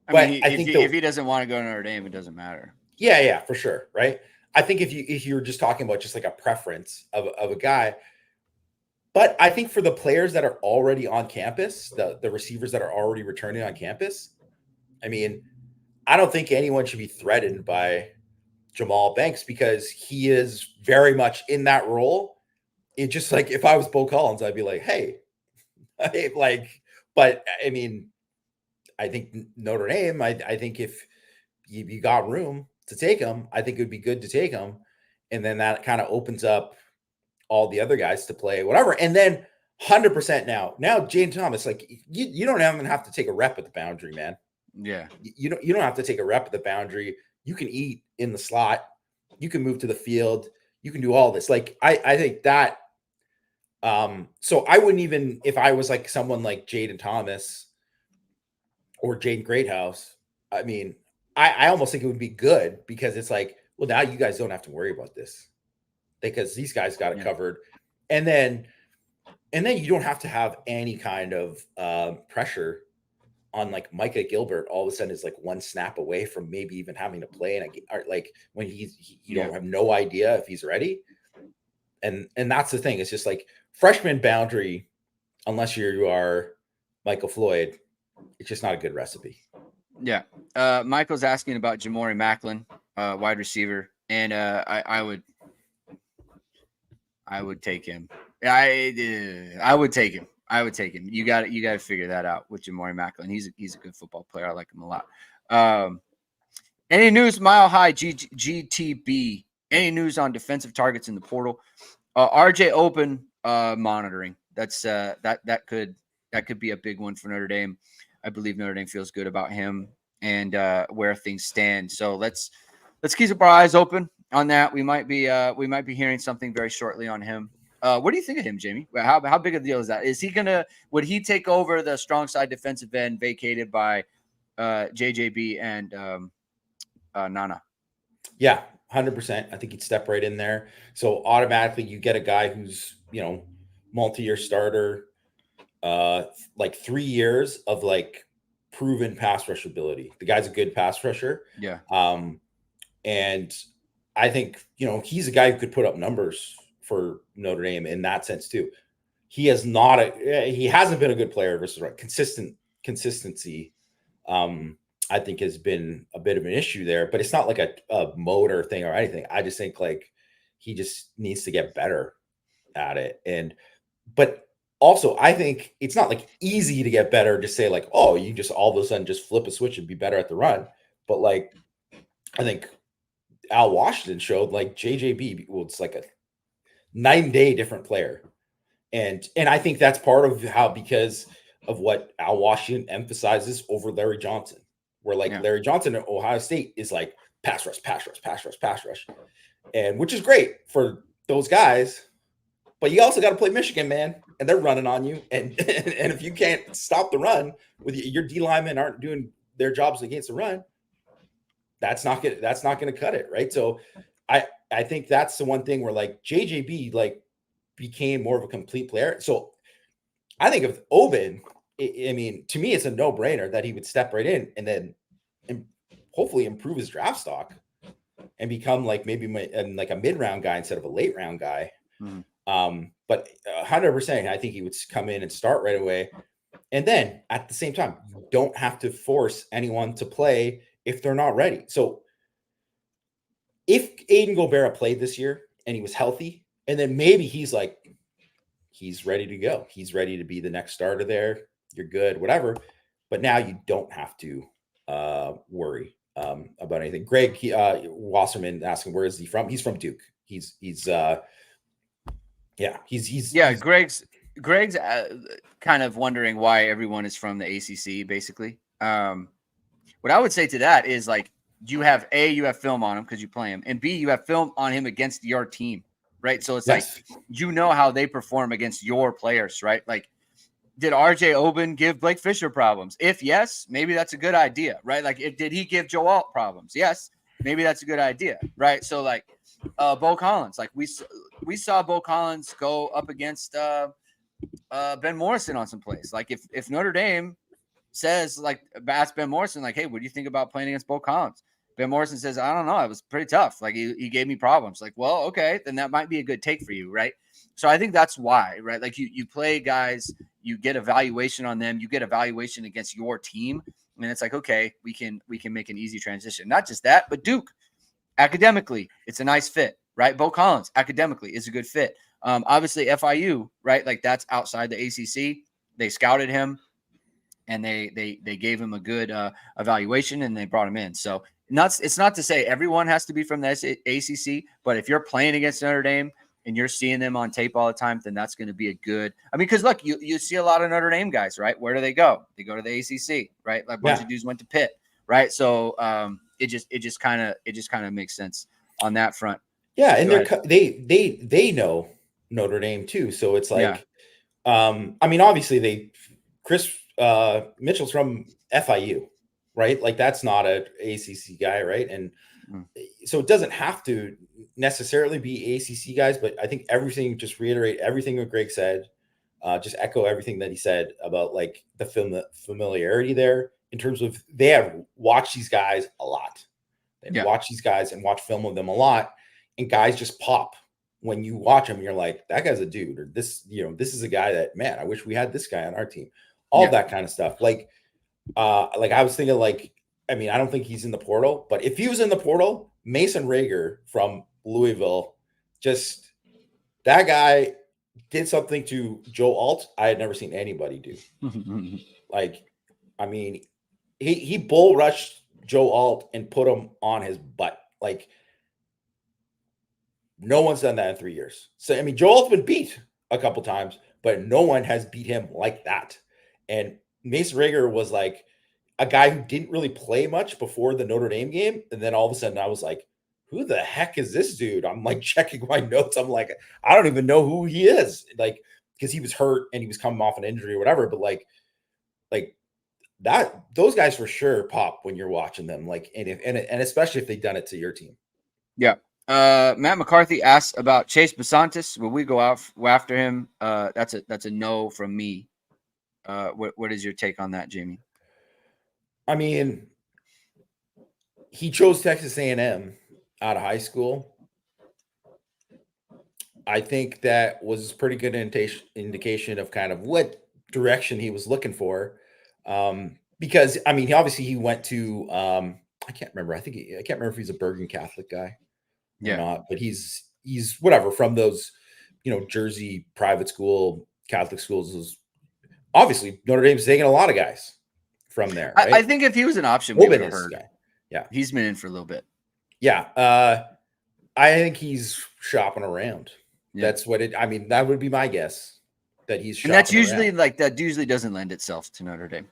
Speaker 1: if he doesn't want to go to Notre Dame, it doesn't matter.
Speaker 2: Yeah, for sure, right? I think if you're just talking about just like a preference of a guy, but I think for the players that are already on campus, the receivers that are already returning on campus, I mean, I don't think anyone should be threatened by Jamal Banks because he is very much in that role. It just like if I was Beaux Collins, I'd be like, hey, but I mean, I think Notre Dame, I think if you got room to take him, I think it would be good to take him. And then that kind of opens up all the other guys to play whatever. And then 100% now Jaden Thomas, like you don't even have to take a rep at the boundary, man.
Speaker 1: Yeah.
Speaker 2: You don't have to take a rep at the boundary. You can eat in the slot. You can move to the field. You can do all this. Like, I think that, so I wouldn't even, if I was like someone like Jaden Thomas or Jaden Greathouse, I mean, I almost think it would be good because it's like, well, now you guys don't have to worry about this because these guys got it covered. And then you don't have to have any kind of pressure on like Micah Gilbert. All of a sudden is like one snap away from maybe even having to play. And like when you don't have no idea if he's ready. And that's the thing. It's just like freshman boundary, unless you are Michael Floyd, it's just not a good recipe.
Speaker 1: Yeah. Michael's asking about Jamori Macklin, wide receiver. And I would take him. I would take him. You got to figure that out with Jamori Macklin. He's a good football player. I like him a lot. Any news, Mile High GTB? Any news on defensive targets in the portal? RJ Open monitoring. That's that could be a big one for Notre Dame. I believe Notre Dame feels good about him and where things stand. So let's keep our eyes open on that. We might be hearing something very shortly on him. What do you think of him, Jamie? How big a deal is that? Would he take over the strong side defensive end vacated by JJB and Nana?
Speaker 2: Yeah, 100%. I think he'd step right in there. So automatically you get a guy who's, multi-year starter, like 3 years of like proven pass rush ability. The guy's a good pass rusher.
Speaker 1: Yeah.
Speaker 2: And I think, he's a guy who could put up numbers for Notre Dame in that sense too. He hasn't been a good player versus right. Consistency. I think has been a bit of an issue there, but it's not like a motor thing or anything. I just think like he just needs to get better at it. But also I think it's not like easy to get better. Just say like, oh, you just all of a sudden just flip a switch and be better at the run. But like, I think Al Washington showed like JJB was like a night and day different player. And I think that's part of because of what Al Washington emphasizes over Larry Johnson. Where like Larry Johnson at Ohio State is like pass rush, and which is great for those guys, but you also got to play Michigan, man, and they're running on you, and if you can't stop the run with your D linemen aren't doing their jobs against the run, that's not going to cut it, right? So I think that's the one thing where like JJB like became more of a complete player. So I think of Oben. I mean, to me, it's a no-brainer that he would step right in and then hopefully improve his draft stock and become like maybe like a mid-round guy instead of a late-round guy. Mm-hmm. But 100%, I think he would come in and start right away. And then at the same time, you don't have to force anyone to play if they're not ready. So if Aiden Gobera played this year and he was healthy, and then maybe he's ready to go. He's ready to be the next starter there. You're good, whatever. But now you don't have to worry about anything. Greg Wasserman asking, where is he from? He's from Duke. He's
Speaker 1: Greg's kind of wondering why everyone is from the ACC, basically. What I would say to that is like, you have film on him because you play him, and B, you have film on him against your team, right? So it's like, how they perform against your players, right? Like, did RJ Oben give Blake Fisher problems? If yes, maybe that's a good idea, right? Like, did he give Joe Alt problems? Yes, maybe that's a good idea, right? So like, Beaux Collins, like we saw Beaux Collins go up against Ben Morrison on some plays. Like if Notre Dame says like, ask Ben Morrison like, hey, what do you think about playing against Beaux Collins? Ben Morrison says, I don't know, it was pretty tough. Like he gave me problems. Like, well, okay, then that might be a good take for you, right? So I think that's why, right? Like you play guys, you get evaluation on them, you get evaluation against your team, and it's like, okay, we can make an easy transition. Not just that, but Duke, academically, it's a nice fit, right? Beaux Collins, academically, is a good fit. Obviously, FIU, right? Like that's outside the ACC. They scouted him, and they gave him a good evaluation, and they brought him in. So it's not to say everyone has to be from the ACC, but if you're playing against Notre Dame and you're seeing them on tape all the time, then that's going to be a good. I mean, because look, you see a lot of Notre Dame guys, right? Where do they go? They go to the ACC, right? Like a bunch of dudes went to Pitt, right? So it just kind of makes sense on that front.
Speaker 2: Yeah, and they know Notre Dame too, so it's like, I mean, obviously Chris Mitchell's from FIU, right? Like that's not a ACC guy, right? And so it doesn't have to necessarily be ACC guys, but I think everything, just reiterate everything that Greg said, just echo everything that he said about like the familiarity there in terms of they have watched these guys a lot. They've watched these guys and watched film of them a lot, and guys just pop when you watch them. You're like, that guy's a dude, or this, this is a guy that, man, I wish we had this guy on our team. All that kind of stuff. Like I was thinking, like, I mean, I don't think he's in the portal, but if he was in the portal, Mason Rager from Louisville, just that guy did something to Joe Alt I had never seen anybody do. Like, I mean, he bull rushed Joe Alt and put him on his butt. Like, no one's done that in 3 years. So, I mean, Joe Alt's been beat a couple times, but no one has beat him like that. And Mason Rager was like a guy who didn't really play much before the Notre Dame game. And then all of a sudden I was like, who the heck is this dude? I'm like checking my notes. I'm like, I don't even know who he is. Like, because he was hurt and he was coming off an injury or whatever. But like that, those guys for sure pop when you're watching them. Like, and especially if they've done it to your team.
Speaker 1: Yeah. Matt McCarthy asks about Chase Basantis. Will we go after him? That's a no from me. What is your take on that, Jamie?
Speaker 2: I mean, he chose Texas A&M out of high school. I think that was a pretty good indication of kind of what direction he was looking for. Because I mean, he went to I can't remember. I can't remember if he's a Bergen Catholic guy or not, but he's whatever from those, Jersey private school Catholic schools. Obviously, Notre Dame's taking a lot of guys from there. Right?
Speaker 1: I think if he was an option, we would have heard.
Speaker 2: Yeah,
Speaker 1: he's been in for a little bit.
Speaker 2: Yeah, I think he's shopping around. Yeah. That's what it. I mean, that would be my guess that he's.
Speaker 1: And that's usually around. Like that. Usually doesn't lend itself to Notre Dame.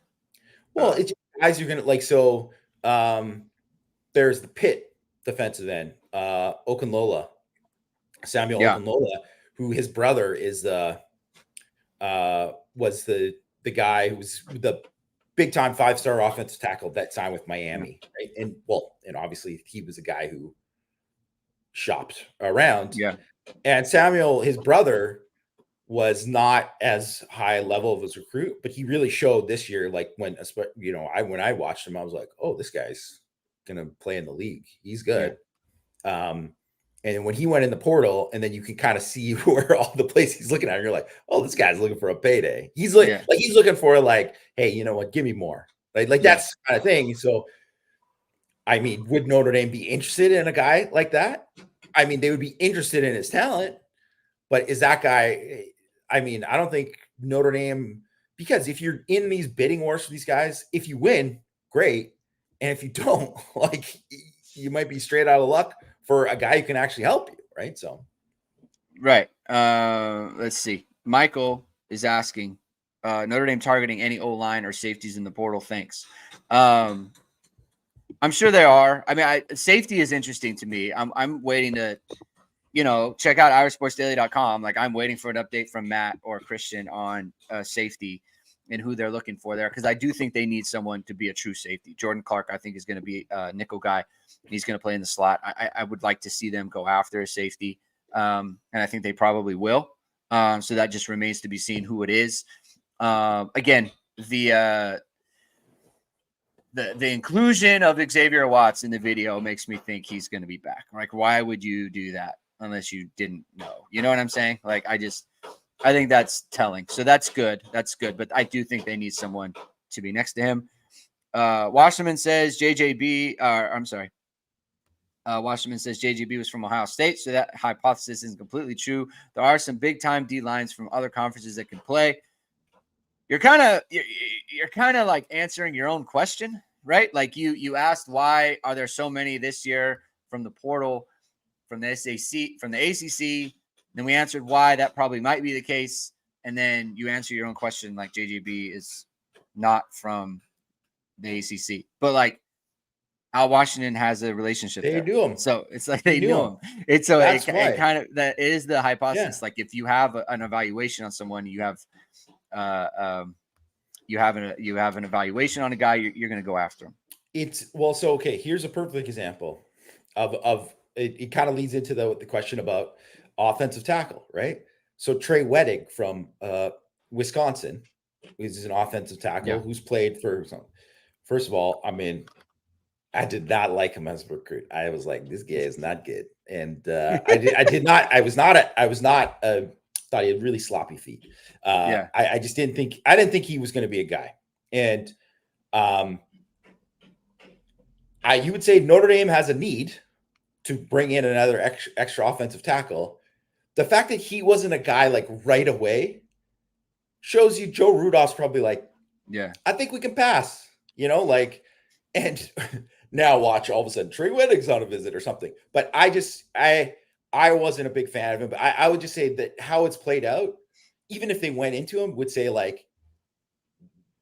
Speaker 2: Well, it's guys you're gonna like. So there's the Pitt defensive end, Okunlola, Samuel Okunlola, who his brother is was the guy who's the big time 5-star offensive tackle that signed with Miami, right? And obviously he was a guy who shopped around. Yeah. And Samuel, his brother, was not as high level of a recruit, but he really showed this year. Like when I watched him, I was like, oh, this guy's gonna play in the league. He's good. Yeah. And when he went in the portal, and then you can kind of see where all the places he's looking at, and you're like, oh, this guy's looking for a payday. He's like, he's looking for like, hey, you know what? Give me more. Like that's kind of thing. So, I mean, would Notre Dame be interested in a guy like that? I mean, they would be interested in his talent, but is that guy? I mean, I don't think Notre Dame, because if you're in these bidding wars for these guys, if you win, great, and if you don't, like, you might be straight out of luck for a guy who can actually help you, right? So,
Speaker 1: right. Let's see. Michael is asking, Notre Dame targeting any O-line or safeties in the portal? Thanks. I'm sure there are. I mean, safety is interesting to me. I'm waiting to, check out irisportsdaily.com. Like, I'm waiting for an update from Matt or Christian on safety and who they're looking for there, because I do think they need someone to be a true safety. Jordan Clark, I think, is going to be a nickel guy. He's going to play in the slot. I would like to see them go after a safety, and I think they probably will. So that just remains to be seen who it is. Again, the inclusion of Xavier Watts in the video makes me think he's going to be back. Like, why would you do that unless you didn't know? You know what I'm saying? Like, I think that's telling. So that's good. That's good. But I do think they need someone to be next to him. Wasserman says Wasserman says JGB was from Ohio State, so that hypothesis isn't completely true. There are some big-time D-lines from other conferences that can play. You're kind of like answering your own question, right? Like you asked, why are there so many this year from the portal, from the SAC, from the ACC? Then we answered why that probably might be the case, and then you answer your own question, like JGB is not from the ACC, but like Al Washington has a relationship.
Speaker 2: They do him,
Speaker 1: so it's like they knew him. It's so it kind of that is the hypothesis. Yeah. Like if you have an evaluation on someone, you have an evaluation on a guy, you're going to go after him.
Speaker 2: Okay, here's a perfect example of it kind of leads into the question about offensive tackle, right? So Trey Wettig from Wisconsin is an offensive tackle who's played for some. First of all, I mean, I did not like him as a recruit. I was like, this guy is not good. And I thought he had really sloppy feet. I just didn't think he was going to be a guy. And you would say Notre Dame has a need to bring in another extra offensive tackle. The fact that he wasn't a guy like right away shows you Joe Rudolph's probably like, I think we can pass, and now watch all of a sudden Trey Wettig's on a visit or something. But I wasn't a big fan of him, but I would just say that how it's played out, even if they went into him, would say like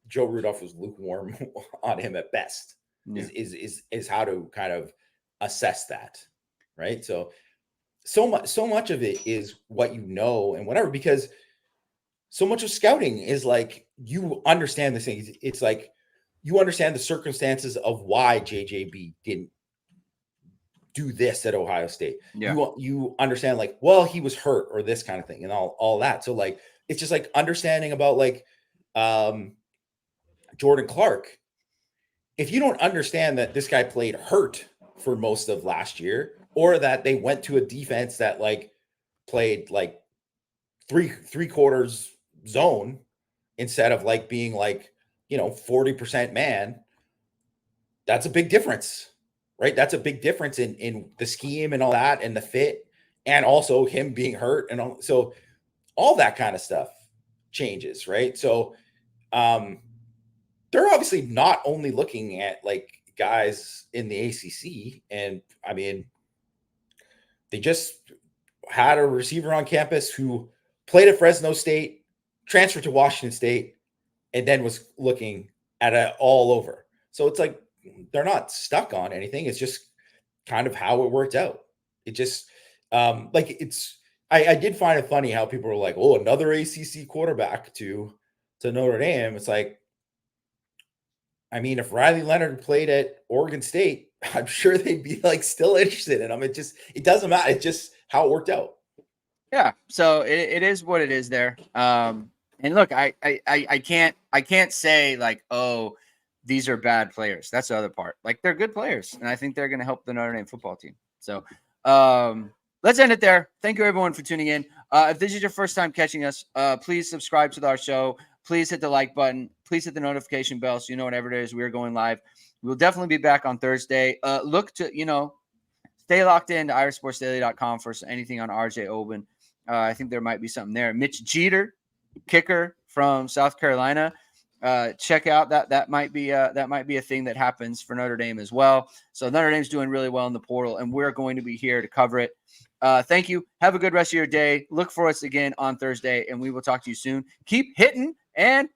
Speaker 2: Joe Rudolph was lukewarm on him at best. Is how to kind of assess that, right? So much of it is what and whatever, because so much of scouting is like you understand the things. It's like you understand the circumstances of why JJB didn't do this at Ohio State. You understand like, well, he was hurt or this kind of thing and all that. So like it's just like understanding about like Jordan Clark. If you don't understand that this guy played hurt for most of last year, or that they went to a defense that like played like three quarters zone instead of like being like, 40% man, that's a big difference, right? That's a big difference in the scheme and all that and the fit, and also him being hurt. And so all that kind of stuff changes, right? So, they're obviously not only looking at like guys in the ACC. And I mean, they just had a receiver on campus who played at Fresno State, transferred to Washington State, and then was looking at it all over. So it's like, they're not stuck on anything. It's just kind of how it worked out. It just I did find it funny how people were like, oh, another ACC quarterback to Notre Dame. It's like, I mean, if Riley Leonard played at Oregon State, I'm sure they'd be like still interested in him. It doesn't matter. It's just how it worked out.
Speaker 1: Yeah. So it is what it is there. And look, I can't say like, oh, these are bad players. That's the other part. Like they're good players, and I think they're going to help the Notre Dame football team. So let's end it there. Thank you everyone for tuning in. If this is your first time catching us, please subscribe to our show. Please hit the like button. Please hit the notification bell so you know whenever it is we're going live. We'll definitely be back on Thursday. Look to, stay locked in to IRSportsDaily.com for anything on RJ Oben. I think there might be something there. Mitch Jeter, kicker from South Carolina. Check out that might be a thing that happens for Notre Dame as well. So Notre Dame's doing really well in the portal, and we're going to be here to cover it. Thank you. Have a good rest of your day. Look for us again on Thursday, and we will talk to you soon. Keep hitting and